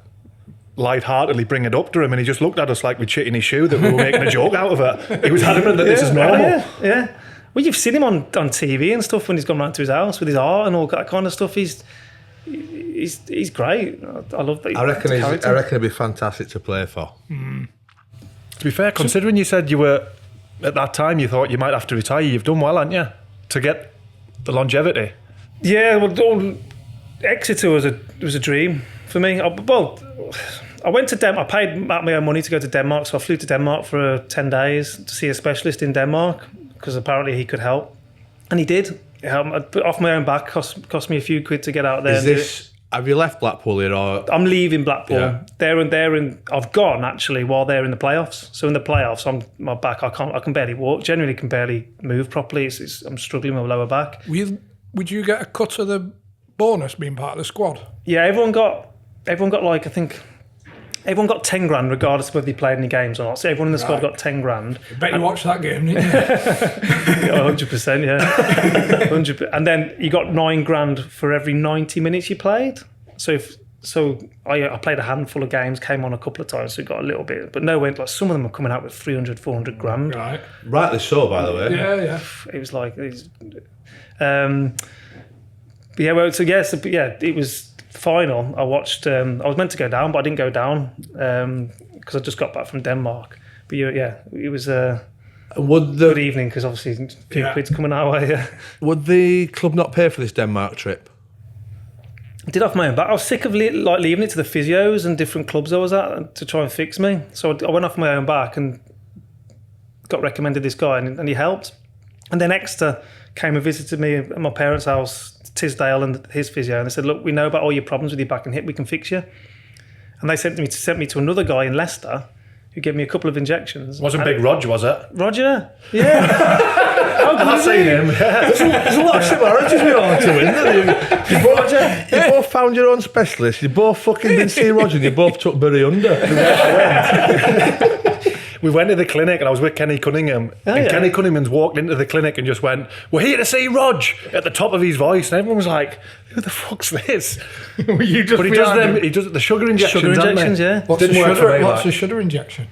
light-heartedly bring it up to him, and he just looked at us like we'd shit in his shoe that we were making a joke out of it. He was adamant that this is normal. Yeah. Well, you've seen him on TV and stuff when he's gone round to his house with his art and all that kind of stuff. He's great. I love that. I reckon he'd be fantastic to play for. To be fair, considering you said you were at that time, you thought you might have to retire. You've done well, haven't you, to get the longevity? Yeah, well, Exeter was a dream for me. I went to Denmark. I paid my own money to go to Denmark, so I flew to Denmark for 10 days to see a specialist in Denmark because apparently he could help, and he did. I put off my own back. Cost me a few quid to get out there. Have you left Blackpool here, or I'm leaving Blackpool? Yeah. I've gone actually while they're in the playoffs. So in the playoffs, my back. I can barely walk. Generally, can barely move properly. I'm struggling with my lower back. Would you get a cut of the bonus being part of the squad? Yeah, everyone got like, I think everyone got 10 grand regardless of whether they played any games or not. So everyone in the squad got 10 grand. I bet you watched that game, didn't you? 100%, yeah. 100%. And then you got 9 grand for every 90 minutes you played. So I played a handful of games, came on a couple of times, so got a little bit, but no, like some of them are coming out with 300, 400 grand. Right. Rightly so, by the way. Yeah. It was like, it was final. I watched. I was meant to go down, but I didn't go down because I just got back from Denmark. But it was a good evening because obviously a few quid's coming our way. Yeah. Would the club not pay for this Denmark trip? I did off my own back. I was sick of leaving it to the physios and different clubs I was at to try and fix me. So I went off my own back and got recommended this guy, and he helped. And then Exeter came and visited me at my parents' house, Tisdale and his physio, and they said, "Look, we know about all your problems with your back and hip. We can fix you." And they sent me to another guy in Leicester who gave me a couple of injections. Wasn't Big Rog, was it? Roger? Yeah. I've seen him. There's a lot of similarities with all two, isn't there? You both found your own specialist. You both fucking didn't see Roger, and you both took Bury under. We went to the clinic and I was with Kenny Cunningham. Kenny Cunningham's walked into the clinic and just went, "We're here to see Rog," at the top of his voice. And everyone was like, "Who the fuck's this?" Were you just But he does the sugar injections. Sugar injections, yeah. What's a sugar injection?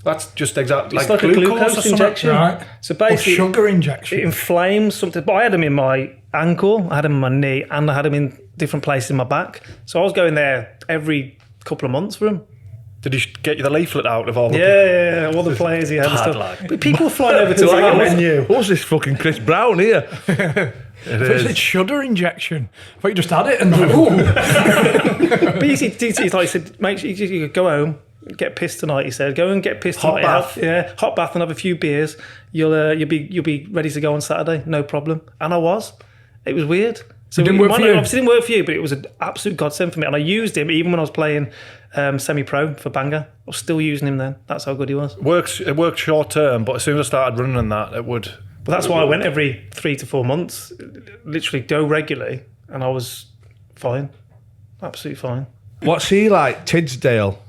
That's just exactly It's like a glucose injection. Right. So basically, sugar injection. It inflames something. But I had them in my ankle, I had them in my knee, and I had them in different places in my back. So I was going there every couple of months for them. Did he get you the leaflet out of all the... Yeah, all the players he had and stuff. But people were flying over to like a menu. What's this fucking Chris Brown here? It's sugar injection. I thought you just had it and like, ooh. But he's like, he said, make sure you go home, get pissed tonight. He said, go and get pissed Hot tonight. bath. Hot bath and have a few beers. You'll be ready to go on Saturday, no problem. And I was. It was weird. So it didn't work for you? Obviously didn't work for you, but it was an absolute godsend for me. And I used him even when I was playing semi-pro for Bangor. I was still using him then. That's how good he was. It worked short term, but as soon as I started running on that, it would... But that's why I went every 3 to 4 months, literally go regularly, and I was fine. Absolutely fine. What's he like, Tidsdale?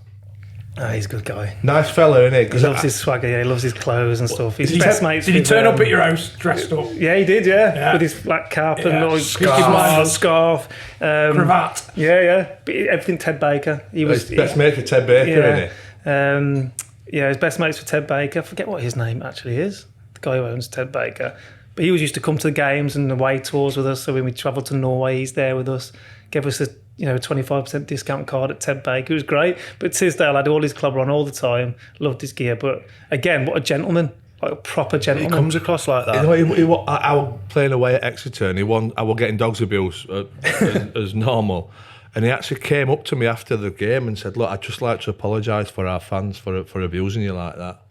He's a good guy. Nice fella, isn't he? He loves his swagger, yeah. He loves his clothes and stuff. He's best mates. Did he turn up at your house dressed up? Yeah, he did, yeah. With his black cap and all his scarf. Cravat. Yeah. But everything Ted Baker. He was His best mate for Ted Baker, isn't he? His best mates for Ted Baker. I forget what his name actually is. The guy who owns Ted Baker. But he was used to come to the games and away tours with us. So when we travelled to Norway, he's there with us. Gave us a 25% discount card at Ted Baker. It was great. But Tisdale had all his club on all the time. Loved his gear. But again, what a gentleman. Like a proper gentleman. He comes across like that. I was playing away at Exeter and I was getting dogs abuse as normal. And he actually came up to me after the game and said, "Look, I'd just like to apologise for our fans for abusing you like that."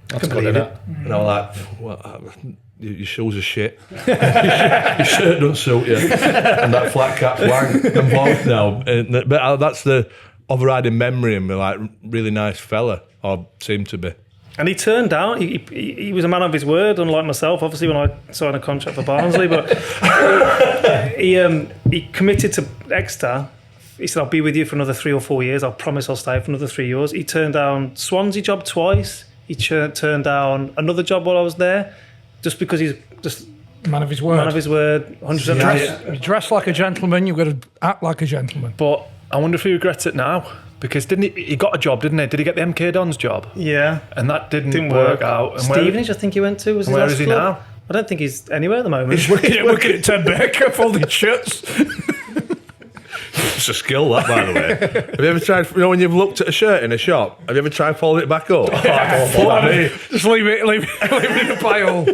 That's good, isn't it? And I was like, "Well, your shoes are shit. Your shirt doesn't suit you. And that flat cap's wank. I'm both now." But that's the overriding memory of me, like, really nice fella, or seemed to be. And he turned down. He was a man of his word, unlike myself. Obviously, when I signed a contract for Barnsley, but he committed to Exeter. He said, "I'll be with you for another 3 or 4 years. I promise I'll stay for another 3 years." He turned down Swansea job twice. He turned down another job while I was there, just because he's just man of his word. Man of his word, 100%. You dress like a gentleman. You've got to act like a gentleman. But I wonder if he regrets it now. Because didn't he got a job, didn't he? Did he get the MK Dons job? Yeah. And that didn't work out. And Stevenage, I think he went to. Was his where last is he club? now? I don't think he's anywhere at the moment. He's working at Ted Baker, folding shirts. It's a skill, that, by the way. Have you ever tried, when you've looked at a shirt in a shop, have you ever tried folding it back up? Just leave it in the pile.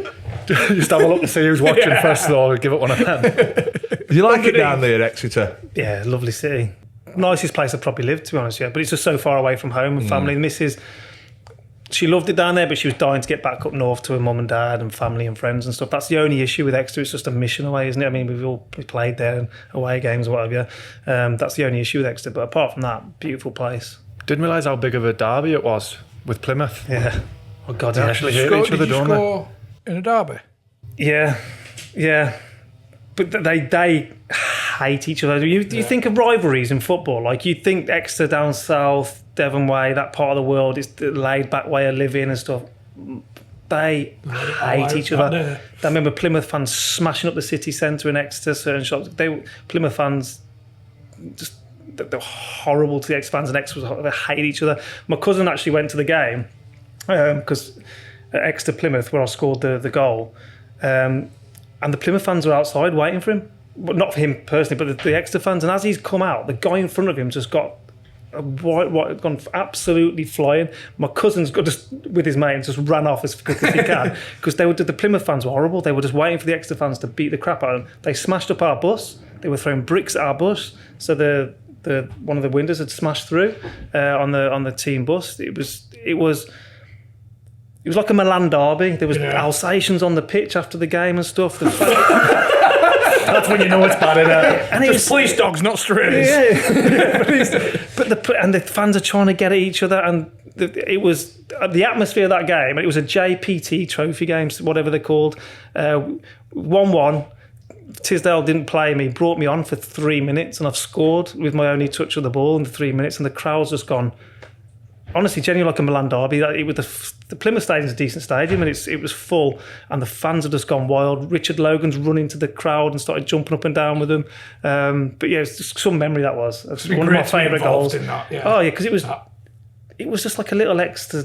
Just have a look to see who's watching first, though. Give it one of them. Do you like it down there, Exeter? Yeah, lovely city. Nicest place I've probably lived, to be honest, yeah. But it's just so far away from home and family. The missus, she loved it down there, but she was dying to get back up north to her mum and dad and family and friends and stuff. That's the only issue with Exeter. It's just a mission away, isn't it? I mean, we played there and away games or whatever. That's the only issue with Exeter. But apart from that, beautiful place. Didn't realise how big of a derby it was with Plymouth. Yeah. Oh, God, They yeah. actually hate each other, don't they? Score in a derby? Yeah. But they hate each other. You think of rivalries in football, like you think Exeter down south, Devon way, that part of the world, it's the laid back way of living and stuff. They hate each other. I remember Plymouth fans smashing up the city centre in Exeter, certain shops. Plymouth fans just, they're horrible to the Exeter fans, and Exeter, they hate each other. My cousin actually went to the game because at Exeter Plymouth, where I scored the goal, and the Plymouth fans were outside waiting for him. But not for him personally, but the Exeter fans. And as he's come out, the guy in front of him just got gone absolutely flying. My cousin's got just with his mate and just ran off as quick as he can because the Plymouth fans were horrible. They were just waiting for the Exeter fans to beat the crap out of them. They smashed up our bus. They were throwing bricks at our bus. So the one of the windows had smashed through on the team bus. It was like a Milan derby. There was Alsatians on the pitch after the game and stuff. That's when you know it's bad, innit? And it's police dogs, not strays. Yeah. But the fans are trying to get at each other, and it was the atmosphere of that game. It was a JPT trophy game, whatever they're called. 1-1. Tisdale didn't play me, brought me on for 3 minutes, and I've scored with my only touch of the ball in the 3 minutes, and the crowd's just gone. Honestly, genuinely like a Milan derby. The Plymouth Stadium's a decent stadium, and it was full, and the fans have just gone wild. Richard Logan's run into the crowd and started jumping up and down with them. But yeah, it's just some memory that was. It's one of my favourite goals. In that, yeah. Oh yeah, because it was just like a little extra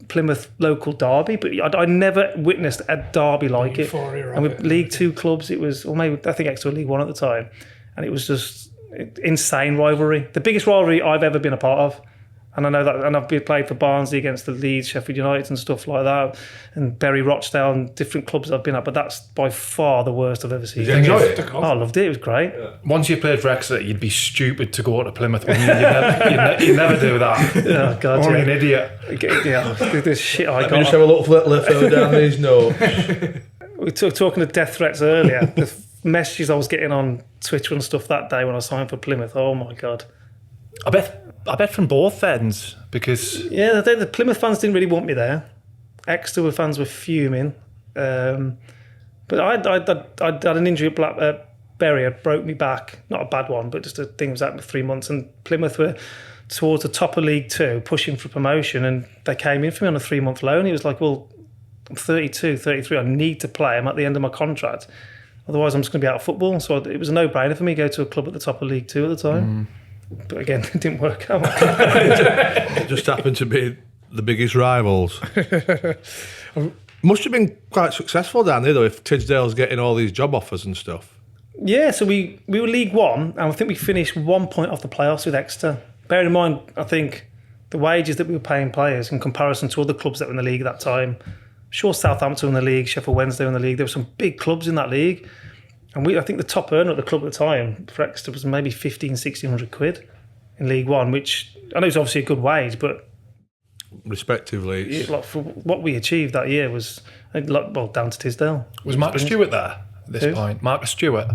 Plymouth local derby, but I never witnessed a derby like it. And with League Two clubs, it was, or maybe I think Exeter were League One at the time, and it was just insane rivalry. The biggest rivalry I've ever been a part of. And I know that, and I've played for Barnsley against the Leeds, Sheffield United and stuff like that, and Bury, Rochdale, and different clubs I've been at. But that's by far the worst I've ever seen. Did you enjoy it? Oh, I loved it. It was great. Yeah. Once you played for Exeter, you'd be stupid to go to Plymouth. Wouldn't you? You'd never do that. Oh God, Only an idiot. Yeah, this shit I got. Let me just have a little flip further down these notes. We were talking of death threats earlier. The messages I was getting on Twitter and stuff that day when I signed for Plymouth. Oh my God. I bet from both ends, because the Plymouth fans didn't really want me there. Exeter fans were fuming, but I had an injury at Bury. It broke me back, not a bad one, but just a thing that was happening for 3 months. And Plymouth were towards the top of League Two, pushing for promotion, and they came in for me on a 3-month loan. It was like, well, I'm 32, 33. I need to play. I'm at the end of my contract. Otherwise, I'm just going to be out of football. So it was a no-brainer for me to go to a club at the top of League Two at the time. But again, it didn't work out. It just happened to be the biggest rivals. Must have been quite successful down there, though, if Tisdale's getting all these job offers and stuff. Yeah, so we were League One, and I think we finished 1 point off the playoffs with Exeter. Bear in mind, I think the wages that we were paying players in comparison to other clubs that were in the league at that time. Sure, Southampton were in the league, Sheffield Wednesday were in the league. There were some big clubs in that league. And I think the top earner at the club at the time for Exeter was maybe 1,500-1,600 quid in League One, which I know is obviously a good wage, but respectively, like for what we achieved that year was down to Tisdale. Was Marcus Stewart there at this point? Marcus Stewart.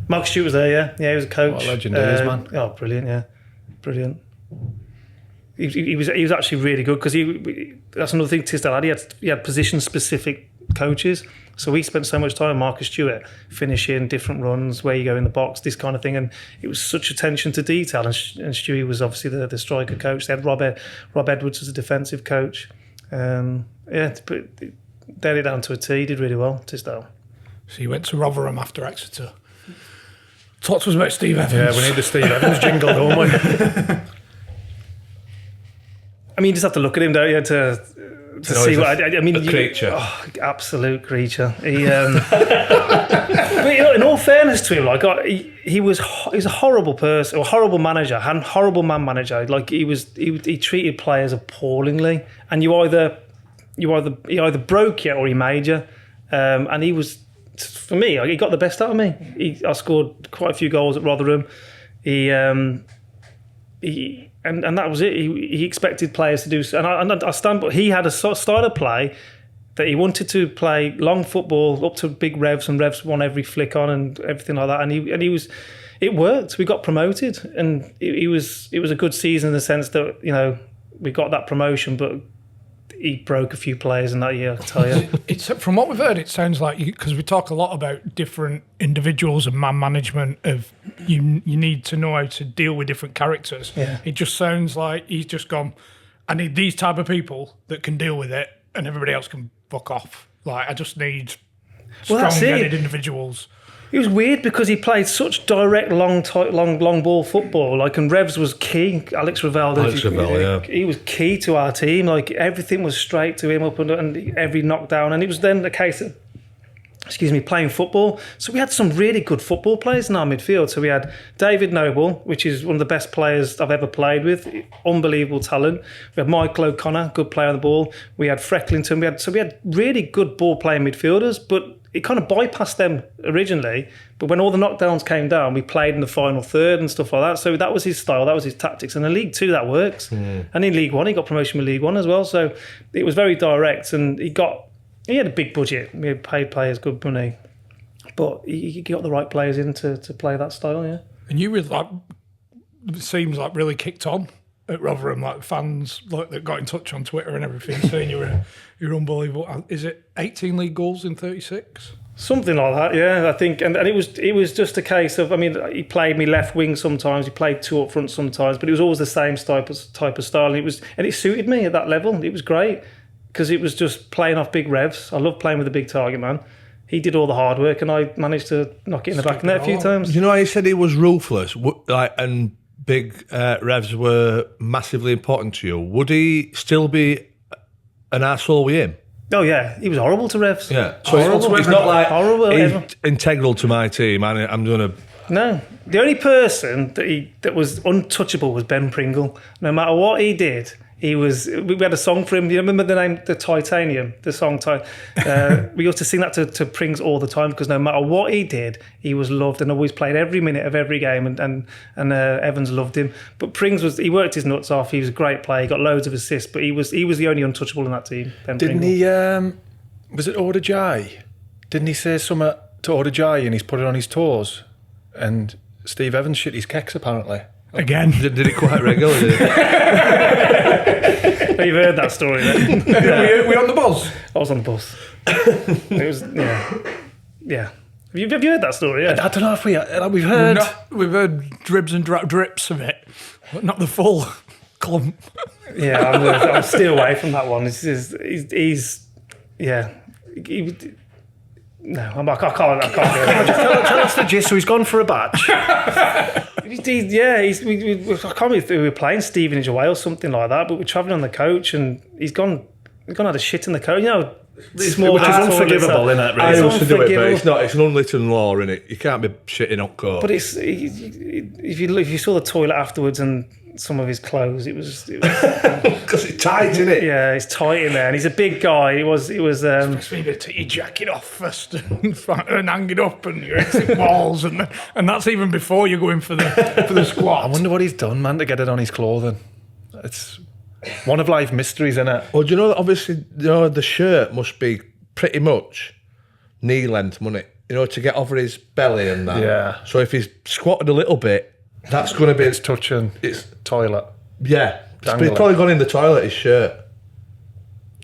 Marcus Stewart was there, yeah. He was a coach. What a legend he is, man. Oh, brilliant, yeah, brilliant. He was actually really good because that's another thing Tisdale had. He had position specific coaches. So we spent so much time with Marcus Stewart, finishing different runs, where you go in the box, this kind of thing. And it was such attention to detail. And Stewie was obviously the striker coach. They had Rob Edwards as a defensive coach. They had it down to a T. He did really well, Tisdale. So you went to Rotherham after Exeter. Talk to us about Steve Evans. Yeah, we need the Steve Evans jingle, don't we? I mean, you just have to look at him, don't you, to see what I mean. A creature. Absolute creature. He, but in all fairness to him, he's a horrible person, or horrible manager, and horrible man manager. Like he treated players appallingly, and he either broke you or he made you. And he was, for me, he got the best out of me. I scored quite a few goals at Rotherham. And that was it. He expected players to do so. And I stand, but he had a style of play that he wanted to play long football up to big revs, and revs won every flick on and everything like that. And he was, it worked. We got promoted, and it was a good season in the sense that we got that promotion. But he broke a few players in that year, I can tell you. It's from what we've heard, it sounds like, because we talk a lot about different individuals and man management of you need to know how to deal with different characters. Yeah. It just sounds like he's just gone, I need these type of people that can deal with it and everybody else can fuck off. Like, I just need strong-headed individuals. It was weird because he played such direct, long ball football. Like, and Revs was key. Alex Ravel, he was key to our team. Like, everything was straight to him up and every knockdown. And it was then the case of, playing football. So we had some really good football players in our midfield. So we had David Noble, which is one of the best players I've ever played with. Unbelievable talent. We had Michael O'Connor, good player on the ball. We had Frecklington. We had really good ball playing midfielders, but it kind of bypassed them originally, but when all the knockdowns came down, we played in the final third and stuff like that. So that was his style, that was his tactics. And in League Two, that works. And in League One, he got promotion with League One as well. So it was very direct, and he had a big budget. We paid players good money, but he got the right players in to play that style. Yeah. And you were like, it seems like really kicked on at Rotherham, like fans like that got in touch on Twitter and everything, saying you're unbelievable. Is it 18 league goals in 36? Something like that, yeah. I think, and it was just a case of, I mean, he played me left wing sometimes, he played two up front sometimes, but it was always the same type of style, and it suited me at that level. It was great because it was just playing off big revs. I love playing with a big target man. He did all the hard work, and I managed to knock it in the back of the net a few times. You know how you said he was ruthless, and big revs were massively important to you. Would he still be an arsehole with him? Oh yeah, he was horrible to revs. Yeah, so he's not like horrible. He's integral to my team, and I'm gonna. No, the only person that was untouchable was Ben Pringle. No matter what he did, we had a song for him. You remember the name, the Titanium, the song. We used to sing that to Prings all the time because no matter what he did, he was loved and always played every minute of every game. And Evans loved him. But Prings he worked his nuts off. He was a great player. He got loads of assists. But he was the only untouchable in that team. Ben Didn't Pringle. he? Was it Ordajai? Didn't he say something to Ordajai and he's put it on his toes? And Steve Evans shit his kecks apparently. Again. Did it quite regularly? You've heard that story then. Were you on the bus? I was on the bus. It was, yeah. Have you heard that story? Yeah. I don't know if we've heard. We've heard dribs and drips of it, but not the full clump. Yeah, I'll stay away from that one. No, I can't do it. Tell us the gist. So he's gone for a batch. I can't remember if we were playing Stevenage away or something like that, but we're travelling on the coach and he's gone had a shit in the coach. You know, which is unforgivable, isn't it? Really? I used to do it, but it's an unwritten law, isn't it? You can't be shitting on court. But if you saw the toilet afterwards and some of his clothes, it was because it's tight, isn't it? Yeah, it's tight in there, and he's a big guy. It was. Maybe take your jacket off first and hang it up, and your exit balls, and that's even before you go in for the squat. I wonder what he's done, man, to get it on his clothing. It's one of life mysteries, isn't it? Well, do you know that obviously the shirt must be pretty much knee length, mustn't it? You know, to get over his belly and that. Yeah. So if he's squatted a little bit, that's going to be... It's touching its toilet. Yeah. He's probably gone in the toilet, his shirt.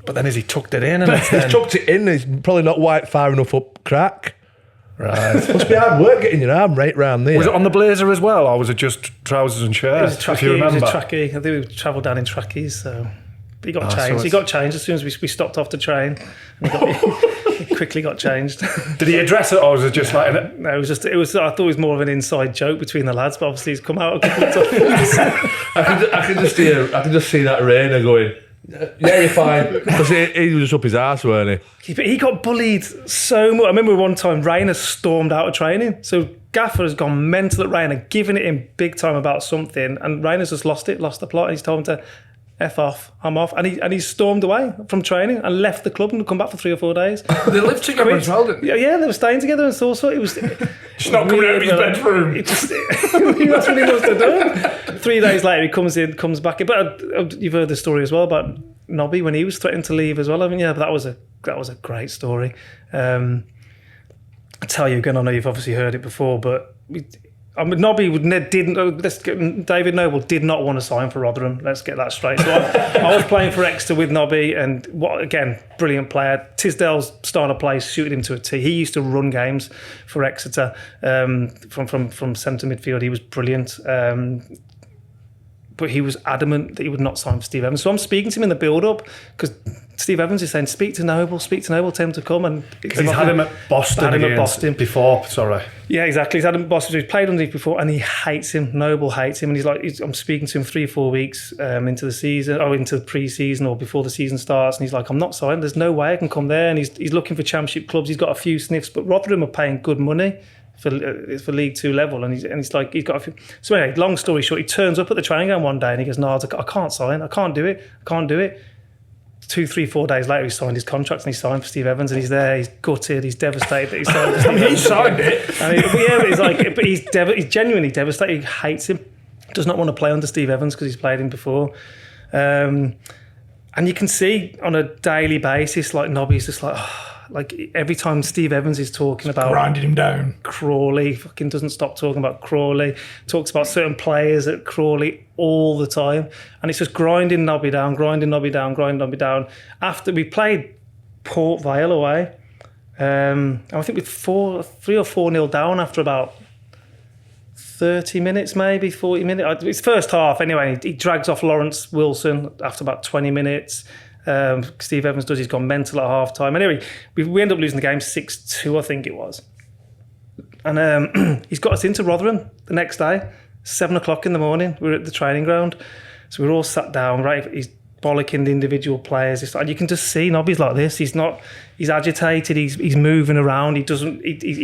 But then has he tucked it in? And He's tucked it in. He's probably not wide far enough up crack. Right. Must be hard work getting your arm right round there. Was it on the blazer as well, or was it just trousers and shirt? It was a trackie. If you remember. It was a trackie. I think we travelled down in trackies, so... He got changed. He got changed as soon as we stopped off the train. And he quickly got changed. Did he address it, or was it just like? No, it was just. It was. I thought it was more of an inside joke between the lads, but obviously he's come out a couple of times. I can just see that Rainer going, yeah, you're fine, because he was just up his arse, weren't he? But he got bullied so much. I remember one time Rainer stormed out of training, so Gaffer has gone mental at Rainer, giving it in big time about something, and Rainer's just lost the plot, and he's told him to F off, I'm off. And he stormed away from training and left the club and come back for 3 or 4 days. They lived together as well, didn't they? Yeah, they were staying together and so it was... Just not coming out of his bedroom. That's what he must have done. 3 days later, he comes back. But you've heard the story as well about Nobby when he was threatened to leave as well, haven't you? But that was a great story. I tell you again, I know you've obviously heard it before, but I mean, Nobby David Noble did not want to sign for Rotherham. Let's get that straight. So I was playing for Exeter with Nobby, and again, brilliant player. Tisdale's style of play suited him to a T. He used to run games for Exeter from centre midfield. He was brilliant. But he was adamant that he would not sign for Steve Evans. So I'm speaking to him in the build-up because Steve Evans is saying, speak to Noble, tell him to come. And he's had him at Boston before, sorry. Yeah, exactly. He's had him at Boston. He's played under him before and he hates him. Noble hates him. And he's like, I'm speaking to him 3 or 4 weeks into the season, or into the pre-season or before the season starts. And he's like, I'm not signing. There's no way I can come there. And he's looking for championship clubs. He's got a few sniffs, but Rotherham are paying good money for League Two level, and he's like, he's got a few. So anyway, long story short, he turns up at the training ground one day and he goes, "No, I can't sign. I can't do it. 2, 3, 4 days later, he signed his contract and he signed for Steve Evans, and he's there. He's gutted. He's devastated that he signed for Steve Evans. He signed it. But he's genuinely devastated. He hates him. Does not want to play under Steve Evans because he's played him before. And you can see on a daily basis, like Nobby's just like. Like every time Steve Evans is talking about grinding him down, Crawley fucking doesn't stop talking about Crawley. Talks about certain players at Crawley all the time, and it's just grinding Nobby down. After we played Port Vale away, I think with 3 or 4-0 down after about 30 minutes, maybe 40 minutes. It's first half anyway. He drags off Lawrence Wilson after about 20 minutes. Steve Evans does. He's gone mental at half time. Anyway, we end up losing the game 6-2, I think it was. And he's got us into Rotherham the next day, 7 o'clock in the morning. We were at the training ground. So we were all sat down, right? He's bollocking the individual players. And you can just see Nobby's like this. He's agitated. He's moving around. He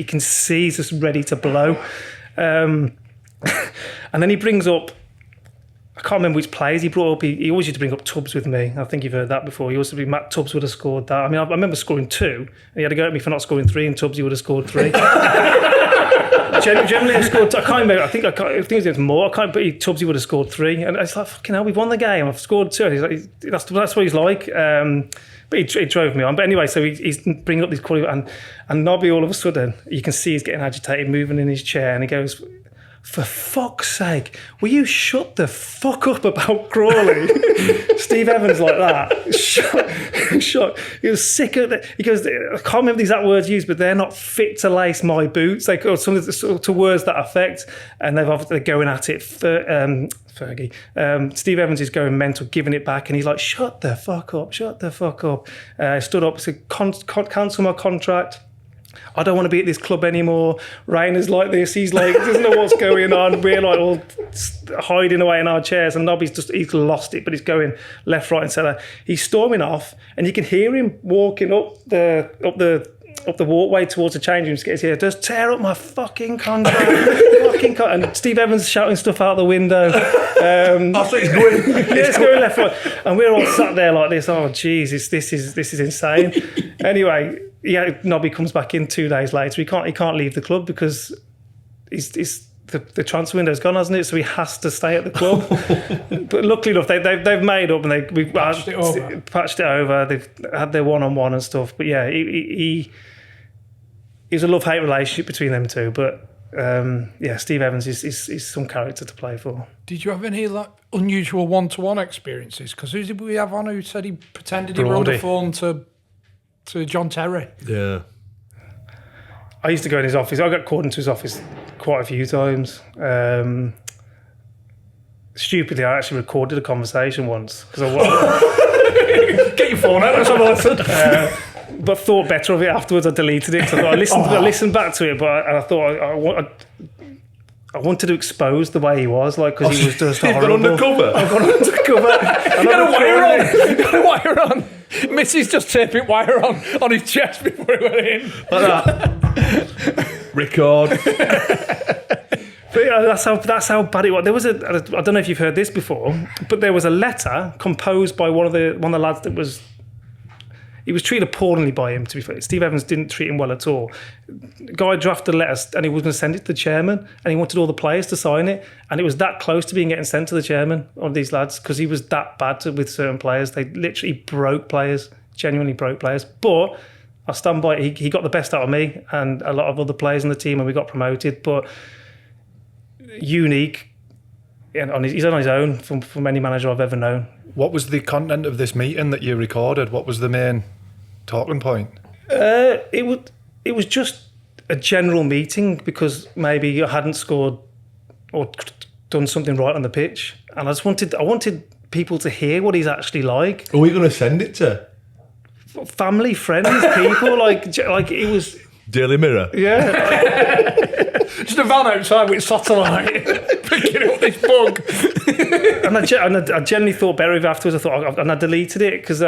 can see he's just ready to blow. And then he brings up, I can't remember which players he brought up. He always used to bring up Tubbs with me. I think you've heard that before. He also be Matt Tubbs would have scored that. I mean, I remember scoring 2, and he had to go at me for not scoring 3, and Tubbs he would have scored 3. Generally, I scored. I can't remember. I think it was more. I can't. But Tubbs he would have scored 3, and it's like fucking hell. We've won the game. I've scored 2. And he's like, that's what he's like. But he drove me on. But anyway, so he's bringing up these quality, and Nobby all of a sudden you can see he's getting agitated, moving in his chair, and he goes, "For fuck's sake, will you shut the fuck up about Crawley?" Steve Evans like that. Shut. He was sick of it. He goes, I can't remember the exact words used, but they're not fit to lace my boots. Like, or something to words that affect. And they're going at it. Fergie. Steve Evans is going mental, giving it back, and he's like, shut the fuck up. Stood up, said, cancel my contract. I don't want to be at this club anymore. Rainer's like this. He's like, doesn't know what's going on. We're like all hiding away in our chairs, and Nobby's he's lost it, but he's going left, right, and centre. He's storming off, and you can hear him walking up the walkway towards the change room to get his ear. Just tear up my fucking contract. And Steve Evans shouting stuff out the window. I thought he's going. It's going left, right, and we're all sat there like this. Oh Jesus, this is insane. Anyway. Yeah, Nobby comes back in 2 days later. He can't leave the club because the transfer window's gone, hasn't it? So he has to stay at the club. But luckily enough, they've made up, and we've patched it over. They've had their one-on-one and stuff. But yeah, he was a love-hate relationship between them two. But Steve Evans is some character to play for. Did you have any unusual one-to-one experiences? Because who did we have on who said he pretended Brody. he wrote a phone to John Terry? Yeah. I used to go in his office. I got called into his office quite a few times. Stupidly, I actually recorded a conversation once because Get your phone out. Let's have a listen. But thought better of it afterwards. I deleted it. I listened back to it, but I thought I wanted to expose the way he was, like, because he was just horrible. You've gone undercover. I've gone undercover. You got a wire on. Missy's just taping wire on his chest before he went in. Like that. Record. But that's how bad it was. There was I don't know if you've heard this before, but there was a letter composed by one of the lads that was. He was treated appallingly by him, to be fair. Steve Evans didn't treat him well at all. The guy drafted a letter and he was going to send it to the chairman, and he wanted all the players to sign it, and it was that close to getting sent to the chairman of these lads because he was that bad with certain players. They literally broke players, genuinely broke players. But I stand by it. He got the best out of me and a lot of other players in the team, and we got promoted. But unique. And he's on his own from any manager I've ever known. What was the content of this meeting that you recorded? What was the main talking point? It was just a general meeting because maybe I hadn't scored or done something right on the pitch, and I wanted people to hear what he's actually like. Are we going to send it to family, friends, people? like it was Daily Mirror? Yeah. Just a van outside with satellite picking up this bug. And I generally thought better of it afterwards. And I deleted it because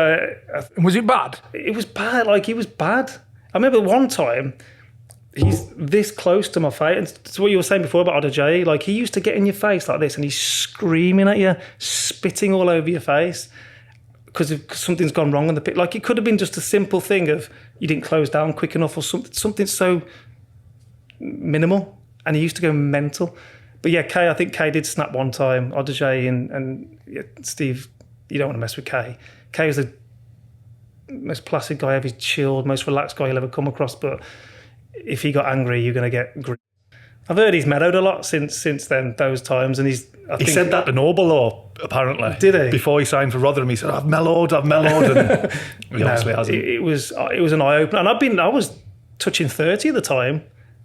was it bad? It was bad. Like, it was bad. I remember one time he's this close to my face. And it's what you were saying before about Undr. Like, he used to get in your face like this, and he's screaming at you, spitting all over your face because something's gone wrong on the pitch. Like, it could have been just a simple thing of you didn't close down quick enough or something so minimal, and he used to go mental. But yeah, I think Kay did snap one time. Undr and Steve, you don't want to mess with Kay. Kay was the most placid guy ever, chilled, most relaxed guy you'll ever come across. But if he got angry, you're going to get grief. I've heard he's mellowed a lot since then, those times, and he said that to Noble, though, apparently. Did he? Before he signed for Rotherham, he said, I've mellowed, and he obviously hasn't. It was an eye-opener. And I was touching 30 at the time,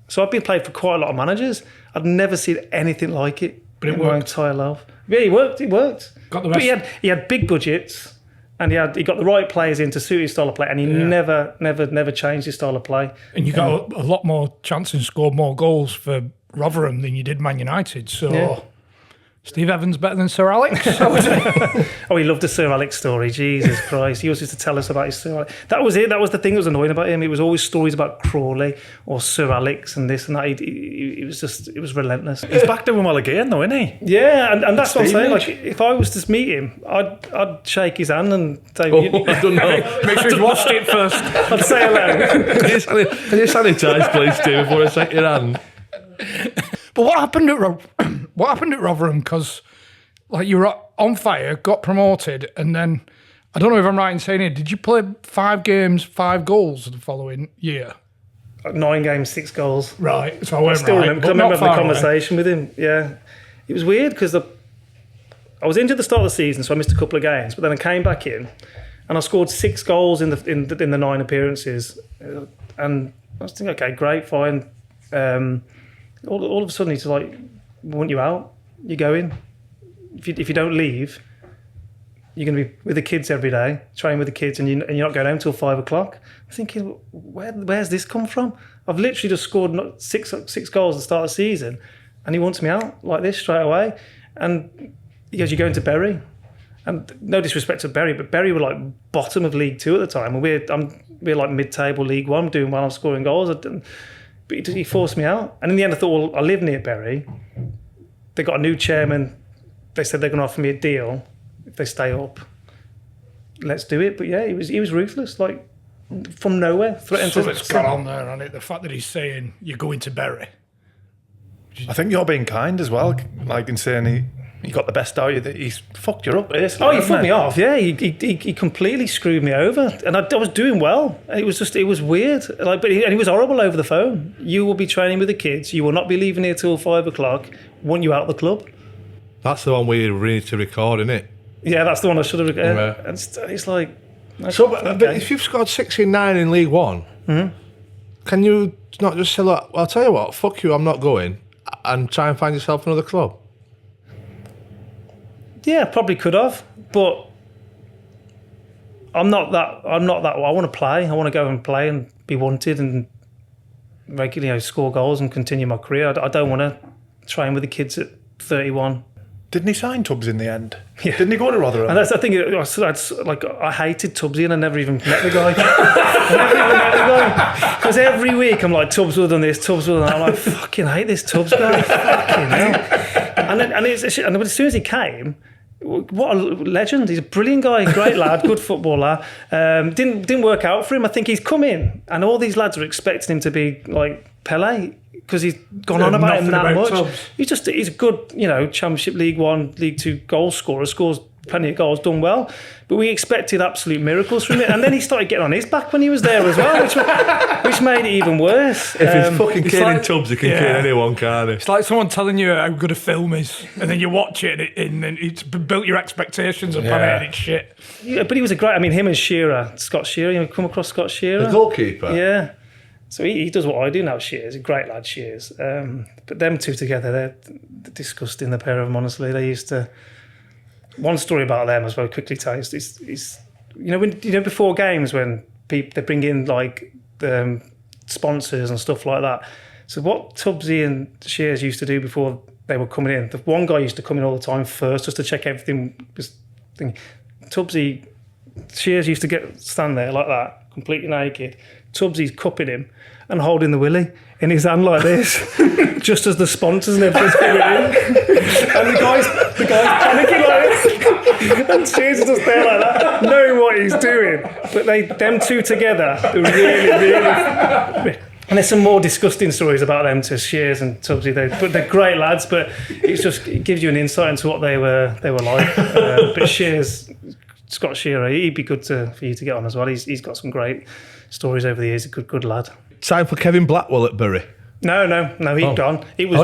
so I've been played for quite a lot of managers. I'd never seen anything like it in my entire life. Yeah, it worked. Got the best. But he had big budgets, and he got the right players in to suit his style of play, and he never changed his style of play. And you got a lot more chances and scored more goals for Rotherham than you did Man United. So Steve Evans better than Sir Alex. Oh, he loved the Sir Alex story. Jesus Christ. He always used to tell us about his Sir Alex. That was it. That was the thing that was annoying about him. It was always stories about Crawley or Sir Alex and this and that. It was relentless. He's back doing well again, though, isn't he? Yeah, and that's what I'm saying. Like, if I was to meet him, I'd shake his hand and say, I don't know. Make sure he's washed it first. I'd say hello. Can you sanitise, please, Steve, before I shake your hand? But what happened at Rotherham? Because like, you were on fire, got promoted, and then I don't know if I'm right in saying it. Did you play 5 games, 5 goals the following year? 9 games, 6 goals. Right. So I still remember. I remember having a conversation with him. Yeah, it was weird because I was injured at the start of the season, so I missed a couple of games. But then I came back in, and I scored 6 goals in the 9 appearances. And I was thinking, okay, great, fine. All of a sudden, he's like, "We want you out. You go in. If you don't leave, you're going to be with the kids every day, training with the kids, and you're not going home till 5 o'clock." I'm thinking, where's this come from? I've literally just scored 6 goals at the start of the season, and he wants me out like this straight away. And he goes, "You're going to Bury." And no disrespect to Bury, but Bury were like bottom of League 2 at the time, and we're like mid-table League 1, doing well, I'm scoring goals. But he forced me out. And in the end, I thought, well, I live near Bury. They got a new chairman. They said they're going to offer me a deal if they stay up. Let's do it. But yeah, he was ruthless. Like, from nowhere. Something's gone on there, hasn't it? The fact that he's saying, you're going to Bury. I think you're being kind as well, like in saying he got the best out of you, that he's fucked you up. Oh, he fucked me off, yeah. He completely screwed me over. And I was doing well. It was weird. Like, but he was horrible over the phone. You will be training with the kids. You will not be leaving here till 5 o'clock. Want you out of the club. That's the one we need to record, isn't it? Yeah, that's the one I should have recorded. Yeah. And it's like... But if you've scored 69 in League 1, can you not just say, look, I'll tell you what, fuck you, I'm not going, and try and find yourself another club? Yeah, probably could have, but I'm not that. I want to play. I want to go and play and be wanted and regularly score goals and continue my career. I don't want to train with the kids at 31. Didn't he sign Tubbs in the end? Yeah. Didn't he go to Rotherham? And that's the thing. I hated Tubbsy, and I never even met the guy. Because every week I'm like, Tubbs would have done this, Tubbs would have done that. I'm like, fucking hate this Tubbs guy. Fucking hell. And as soon as he came, what a legend. He's a brilliant guy, great lad, good footballer. Didn't work out for him. I think he's come in, and all these lads are expecting him to be like Pele, because he's gone on about him that much. Tubbs. He's a good, Championship League 1, League 2 goal scorer, scores plenty of goals, done well. But we expected absolute miracles from it. And then he started getting on his back when he was there as well, which made it even worse. If he's fucking kidding Tubbs, he can kill anyone, can't he? It's like someone telling you how good a film is, and then you watch it and it's built your expectations upon it and it's shit. Yeah, but he was a great... I mean, him and Shearer, Scott Shearer, you come across Scott Shearer? The goalkeeper? Yeah. So he does what I do now, Shears. A great lad, Shears. But them two together, they're disgusting, the pair of them, honestly. They used to... One story about them, as well, quickly tell you, is before games when they bring in, like, the sponsors and stuff like that. So what Tubbsy and Shears used to do before they were coming in, the one guy used to come in all the time first just to check everything was... Tubbsy... Shears used to stand there like that, completely naked. Tubbsy's cupping him and holding the willy in his hand like this, just as the sponsors and everything's coming in. And the guy's panicking like this. And Shears is just there like that, knowing what he's doing. But them two together, they're really... And there's some more disgusting stories about them to Shears and Tubbsy. But they're great lads, but it gives you an insight into what they were like. But Shears... Scott Shearer, he'd be good for you to get on as well. He's got some great stories over the years. A good lad. Time for Kevin Blackwell at Bury. No, he'd gone. It was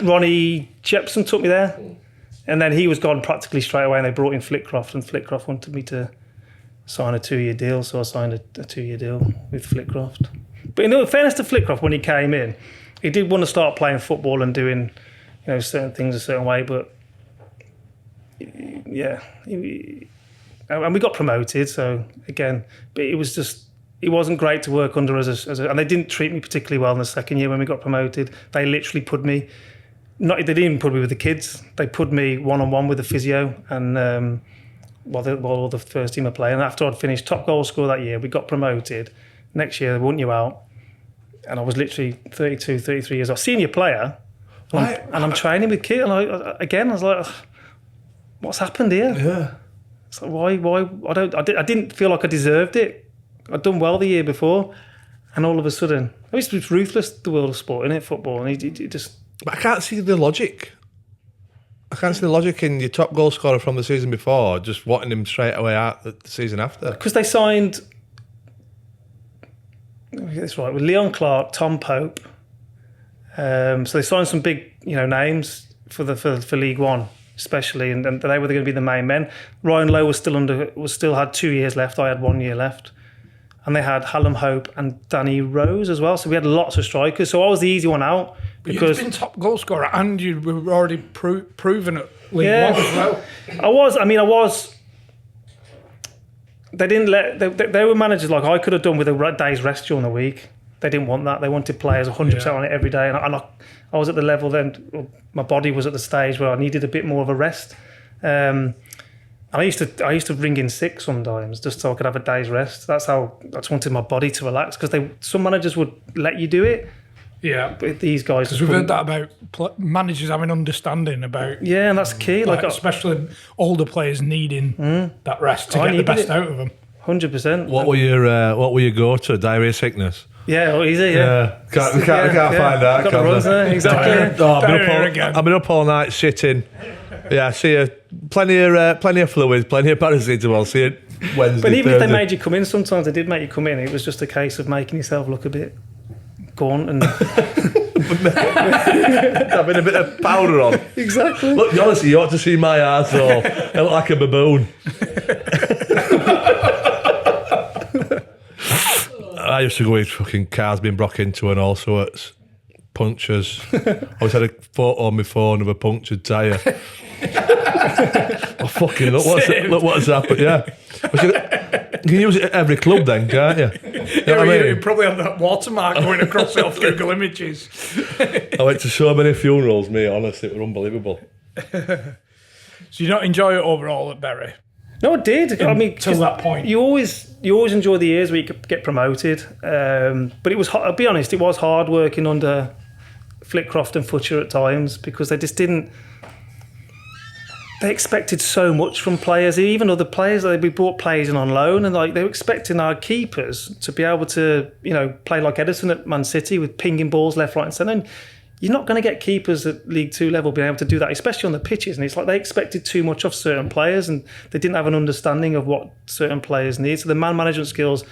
Ronnie Jepson took me there, and then he was gone practically straight away. And they brought in Flitcroft, and Flitcroft wanted me to sign a 2-year deal, so I signed a 2-year deal with Flitcroft. But in fairness to Flitcroft, when he came in, he did want to start playing football and doing, certain things a certain way. But yeah. And we got promoted, so again, but it wasn't great to work under as a, and they didn't treat me particularly well in the second year when we got promoted. They literally put me, they didn't even put me with the kids. They put me one-on-one with the physio, and while all the first team were playing. And after I'd finished top goal scorer that year, we got promoted. Next year, they want you out, and I was literally 32, 33 years old, senior player, and I'm training with kids. And I was like, what's happened here? Yeah. It's like, why? I didn't feel like I deserved it. I'd done well the year before, and all of a sudden, it's ruthless, the world of sport, isn't it? Football, and it just... But I can't see the logic. I can't see the logic in your top goal scorer from the season before just wanting him straight away out the season after. Because they signed... Let me get this right. With Leon Clark, Tom Pope. So they signed some big, names for League One, especially, and they were going to be the main men. Ryan Lowe still had 2 years left. I had 1 year left, and they had Hallam Hope and Danny Rose as well. So we had lots of strikers. So I was the easy one out because you've been top goal scorer and you were already proven at League One as well. I was. They didn't let. They were managers like I could have done with a day's rest during the week. They didn't want that. They wanted players 100% on it every day, and I was at the level then. My body was at the stage where I needed a bit more of a rest. And I used to ring in sick sometimes just so I could have a day's rest. That's how I just wanted my body to relax, because some managers would let you do it. Yeah, but these guys, because we've heard that about managers having understanding about. Yeah, and that's key. Like especially older players needing that rest to get the best out of them. 100%. What were your go-to? Diarrhea, sickness? Yeah, easy. Yeah, can't find that. Got the runs there, exactly. I've been up all night sitting. Yeah, see you. Plenty of fluids, plenty of paracetamol. See you Wednesday. But even Thursday. if they made you come in, sometimes they did make you come in. It was just a case of making yourself look a bit gaunt and having a bit of powder on. Exactly. Look, honestly, you ought to see my arsehole. I look like a baboon. I used to go with fucking cars being broke into and all sorts. Punctures. I always had a photo on my phone of a punctured tyre. Oh, fucking look what's happened. Yeah. You can use it at every club then, can't you? You know what I mean? You probably have that watermark going across it off Google Images. I went to so many funerals, mate, honestly, it was unbelievable. So you don't enjoy it overall at Bury? No, I did. I mean, till that point, you always enjoy the years where you could get promoted. But it was, I'll be honest, it was hard working under Flitcroft and Futcher at times, because they just didn't. They expected so much from players, even other players. We brought players in on loan, and they were expecting our keepers to be able to, play like Edison at Man City with pinging balls left, right, and centre. And you're not going to get keepers at League Two level being able to do that, especially on the pitches. And it's like they expected too much of certain players, and they didn't have an understanding of what certain players need. So the man management skills,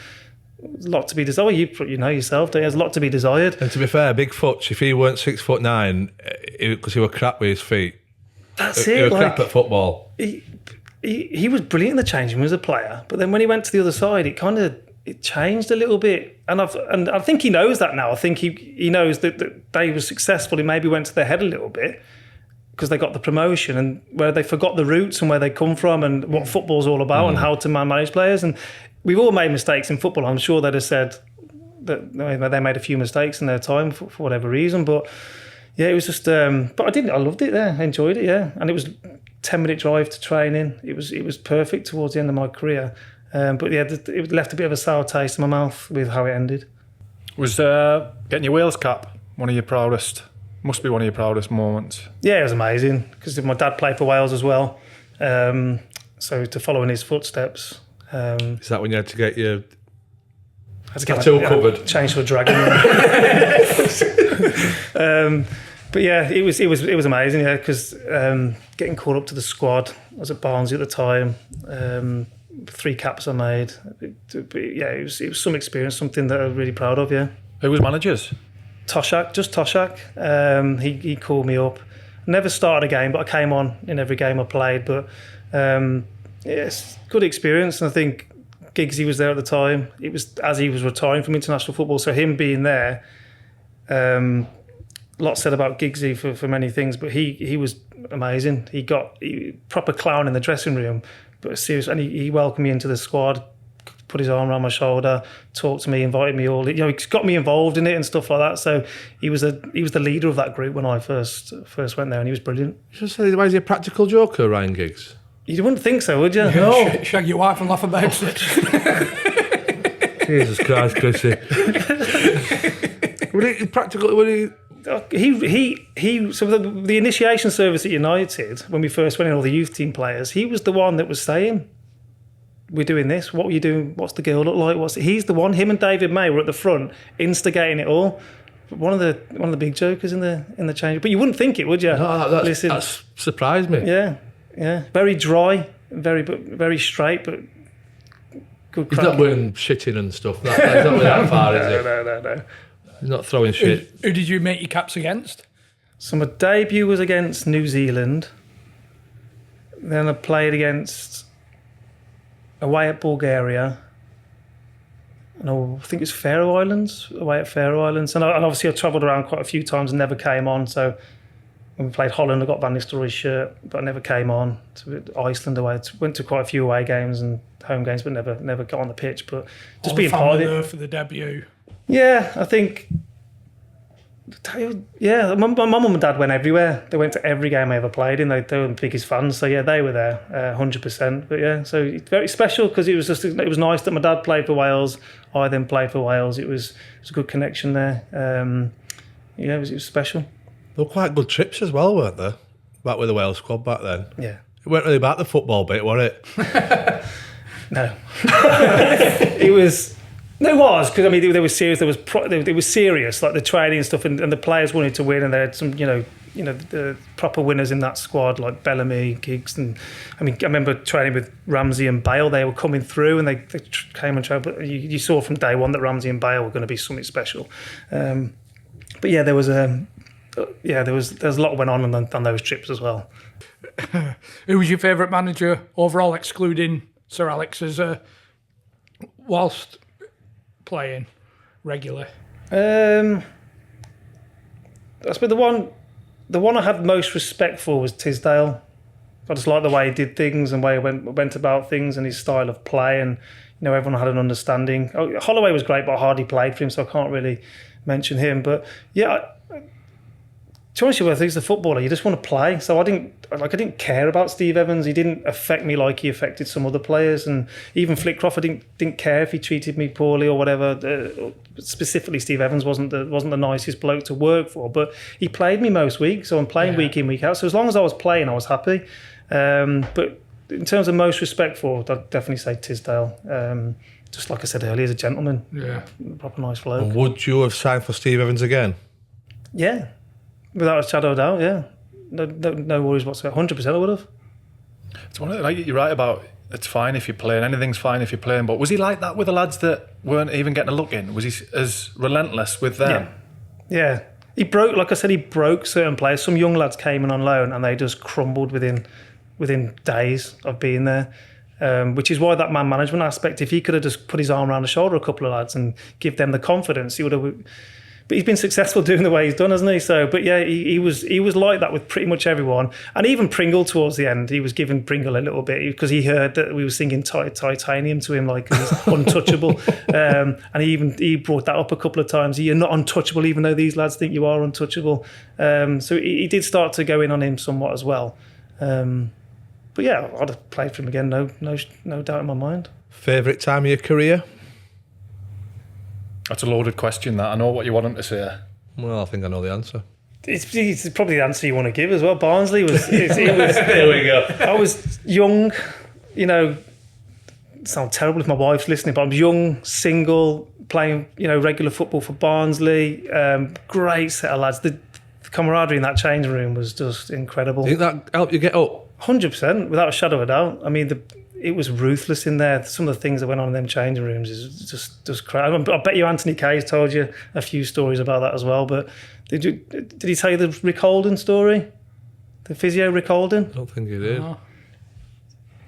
there's a lot to be desired. You know yourself, don't you? There's a lot to be desired. And to be fair, Big Futch, if he weren't 6'9", because he were crap with his feet. That's He it. were crap at football. He was brilliant in the changing room as a player, but then when he went to the other side, it changed a little bit. And I think he knows that now. I think he knows that they were successful. He maybe went to their head a little bit because they got the promotion, and where they forgot the roots and where they come from and what football's all about and how to manage players. And we've all made mistakes in football. I'm sure they'd have said that they made a few mistakes in their time for whatever reason. But yeah, it was just. But I loved it there. I enjoyed it. Yeah, and it was 10-minute drive to training. It was perfect towards the end of my career. But yeah, it left a bit of a sour taste in my mouth with how it ended. Was Getting your Wales cap one of your proudest? Must be one of your proudest moments. Yeah, it was amazing because my dad played for Wales as well. So to follow in his footsteps. Is that when you had to get your tattoo covered? Changed to a dragon. But yeah, it was amazing. Yeah, because getting called up to the squad. I was at Barnsley at the time. 3 caps I made. Yeah, it was some experience, something that I'm really proud of. Yeah. Who was managers? Toshak. He called me up. Never started a game, but I came on in every game I played. But yes, good experience. And I think Giggsy was there at the time. It was as he was retiring from international football, so him being there. A lot said about Giggsy for many things, but he was amazing. He proper clown in the dressing room. But serious, and he welcomed me into the squad, put his arm around my shoulder, talked to me, invited me all. He got me involved in it and stuff like that. So he was the leader of that group when I first went there, and he was brilliant. You should say, why is he a practical joker, Ryan Giggs? You wouldn't think so, would you? No, shag your wife and laugh about it. Jesus Christ, Chrissy. Would he practical? Would he? So the initiation service at United, when we first went in, all the youth team players, he was the one that was saying, we're doing this, what were you doing, what's the girl look like, he's the one. Him and David May were at the front instigating it all. One of the big jokers in the change, but you wouldn't think it, would you? No, that's surprised me. Yeah, very dry, very straight, but good. He's not wearing shitting and stuff. He's not really that far, is it? No. He's not throwing shit. Who did you make your caps against? So my debut was against New Zealand. Then I played away at Bulgaria. And I think it's Faroe Islands, away at Faroe Islands. And obviously I travelled around quite a few times and never came on. So when we played Holland, I got Van Nistelrooy's shirt, but I never came on. To Iceland away, went to quite a few away games and home games, but never got on the pitch. But just being part of it. For the debut. Yeah, I think. Yeah, my mum and dad went everywhere. They went to every game I ever played in. They were the biggest fans, so yeah, they were there 100%. But yeah, so it's very special because it was nice that my dad played for Wales. I then played for Wales. It was a good connection there. Yeah, it was special. They were quite good trips as well, weren't they? Back with the Wales squad back then. Yeah, it weren't really about the football bit, were it? No, it was. No, it was because I mean they were serious. They were serious, like the training and stuff, and the players wanted to win, and they had some, the proper winners in that squad like Bellamy, Giggs, and I mean I remember training with Ramsey and Bale. They were coming through, and they came and trained. But you saw from day one that Ramsey and Bale were going to be something special. But yeah, there was a lot went on those trips as well. Who was your favourite manager overall, excluding Sir Alex, whilst playing regularly? I suppose the one I had most respect for was Tisdale. I just liked the way he did things and the way he went about things and his style of play, and everyone had an understanding. Holloway was great, but I hardly played for him, so I can't really mention him. But yeah, to be honest with you, I think he's a footballer. You just want to play. So I didn't care about Steve Evans. He didn't affect me like he affected some other players, and even Flitcroft, I didn't care if he treated me poorly or whatever. Specifically, Steve Evans wasn't the nicest bloke to work for, but he played me most weeks, so I'm playing week in, week out. So as long as I was playing, I was happy. But in terms of most respect for, I'd definitely say Tisdale. Just like I said earlier, he's a gentleman. Yeah, proper nice bloke. And would you have signed for Steve Evans again? Yeah. Without a shadow of doubt, yeah. No worries whatsoever. 100% I would have. It's one of like you're right about. It's fine if you're playing. Anything's fine if you're playing. But was he like that with the lads that weren't even getting a look in? Was he as relentless with them? Yeah. He broke, like I said, he broke certain players. Some young lads came in on loan and they just crumbled within days of being there. Which is why that man management aspect, if he could have just put his arm around the shoulder of a couple of lads and give them the confidence, he would have. But he's been successful doing the way he's done, hasn't he? So, but yeah, he was like that with pretty much everyone, and even Pringle towards the end. He was giving Pringle a little bit because he heard that we were singing Titanium to him, like he's untouchable, and he brought that up a couple of times. You're not untouchable, even though these lads think you are untouchable. So he did start to go in on him somewhat as well. But yeah, I'd have played for him again, no doubt in my mind. Favourite time of your career? That's a loaded question, that. I know what you want him to say. Well, I think I know the answer. It's probably the answer you want to give as well. Barnsley was... There we go. I was young, sound terrible if my wife's listening, but I'm young, single, playing, regular football for Barnsley. Great set of lads. The camaraderie in that changing room was just incredible. Do you think that helped you get up? 100%, without a shadow of a doubt. I mean, it was ruthless in there. Some of the things that went on in them changing rooms is just crazy. I bet you Anthony Kay's told you a few stories about that as well. But did he tell you the Rick Holden story? The physio Rick Holden? I don't think he did. Oh.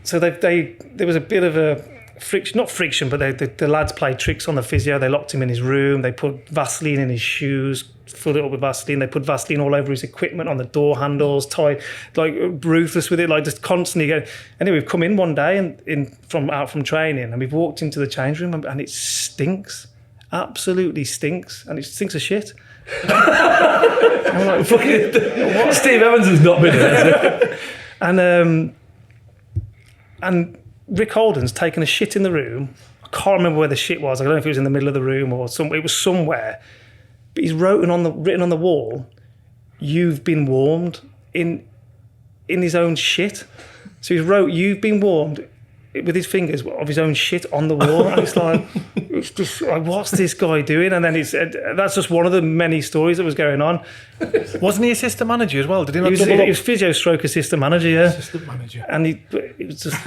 So there was a bit of a friction, not friction, but the lads played tricks on the physio. They locked him in his room. They put Vaseline in his shoes, filled it up with Vaseline. They put Vaseline all over his equipment, on the door handles, tied, like ruthless with it, like just constantly going. Anyway, we've come in one day out from training, and we've walked into the change room, and it stinks, absolutely stinks, and it stinks of shit. I'm like, what? Steve Evans has not been there. And Rick Holden's taken a shit in the room. I can't remember where the shit was. I don't know if it was in the middle of the room or it was somewhere. But he's written on the wall, "You've been warmed," in his own shit. So he's wrote, "You've been warmed," with his fingers of his own shit on the wall. And it's just like, what's this guy doing? And then that's just one of the many stories that was going on. Wasn't he assistant manager as well? Did he not He was physio stroke assistant manager, yeah. Assistant manager. And it was just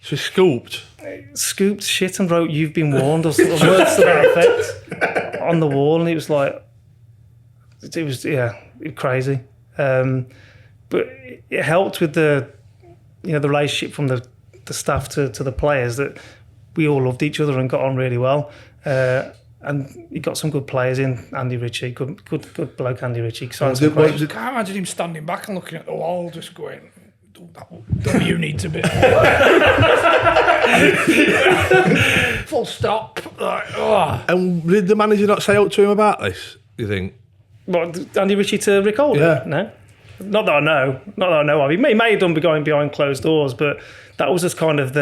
So scooped shit and wrote, "You've been warned," or words to that effect on the wall. And it was like, it was crazy. But it helped with the relationship from the staff to the players, that we all loved each other and got on really well. And he got some good players in. Andy Ritchie, good bloke, Andy Ritchie. I can't imagine him standing back and looking at the wall, just going, "You need to be full stop." Like, oh. And did the manager not say out to him about this, you think? What, Andy Ritchie to Rick Holden? Yeah. No. Not that I know of. He may have done going behind closed doors, but that was just kind of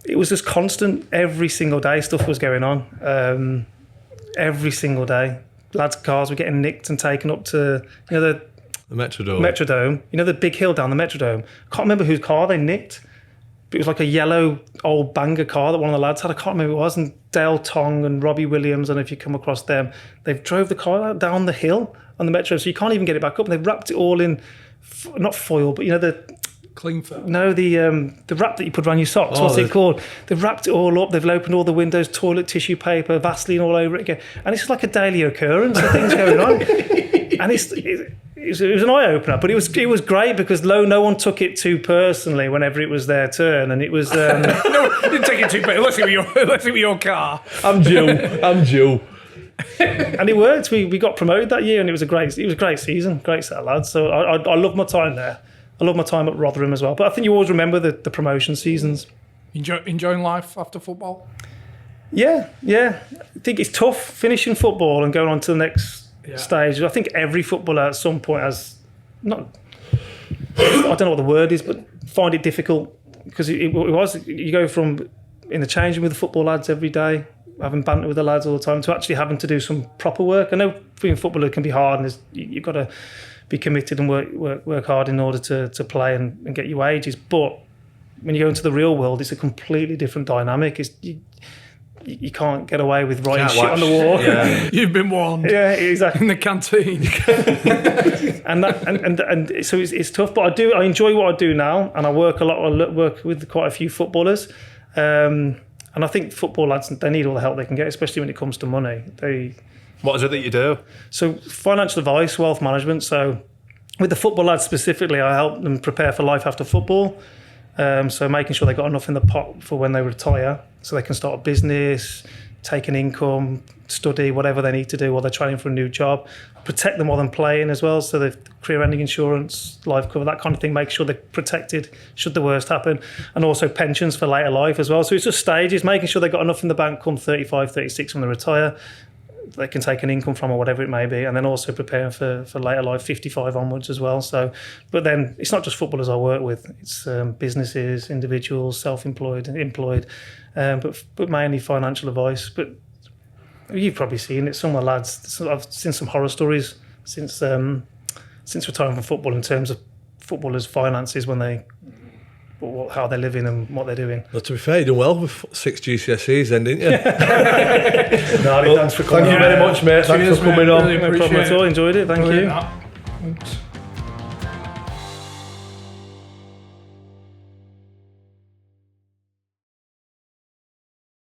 it was just constant. Every single day stuff was going on. Every single day. Lads' cars were getting nicked and taken up to, the Metrodome. Metrodome. The big hill down the Metrodome. I can't remember whose car they nicked, but it was like a yellow old banger car that one of the lads had. I can't remember who it was. And Dale Tong and Robbie Williams, I don't know if you come across them, they've drove the car down the hill on the Metro, so you can't even get it back up. And they've wrapped it all in, not foil, but the Cling film. No, the wrap that you put around your socks. What's it called? They've wrapped it all up. They've opened all the windows, toilet tissue paper, Vaseline all over it again, and it's like a daily occurrence of things going on. And it was an eye opener, but it was great because no one took it too personally whenever it was their turn, and it was. No, didn't take it too personally. Let's see with your car. I'm due. And it worked. We got promoted that year, and it was a great season, great set of lads. So I love my time there. I love my time at Rotherham as well. But I think you always remember the promotion seasons. Enjoying life after football? Yeah. I think it's tough finishing football and going on to the next stage. I think every footballer at some point has I don't know what the word is, but find it difficult because it was, you go from in the changing with the football lads every day, having banter with the lads all the time, to actually having to do some proper work. I know being a footballer can be hard, and you've got to be committed and work hard in order to play and get your wages. But when you go into the real world, it's a completely different dynamic. you can't get away with writing Can't shit watch. on the wall. Yeah. You've been warned. Yeah, exactly. In the canteen. and so it's tough, but I enjoy what I do now, and I work a lot. I work with quite a few footballers, and I think football lads, they need all the help they can get, especially when it comes to money. What is it that you do? So financial advice, wealth management. So with the football lads specifically, I help them prepare for life after football. So making sure they got enough in the pot for when they retire, so they can start a business, take an income, study, whatever they need to do while they're training for a new job. Protect them while they're playing as well, so they've career-ending insurance, life cover, that kind of thing. Make sure they're protected should the worst happen, and also pensions for later life as well. So it's just stages, making sure they've got enough in the bank come 35, 36 when they retire, they can take an income from or whatever it may be, and then also preparing for later life, 55 onwards as well. So, but then it's not just footballers I work with, it's businesses, individuals, self-employed, employed, but mainly financial advice. But you've probably seen it, some of the lads, I've seen some horror stories since retiring from football in terms of footballers' finances, when they, how they're living and what they're doing. Well, to be fair, you done well with 6 GCSEs then, didn't you? Thanks for coming. Thank you very much, mate. Thanks for coming on. Really No problem at all, enjoyed it, thank you. Thanks.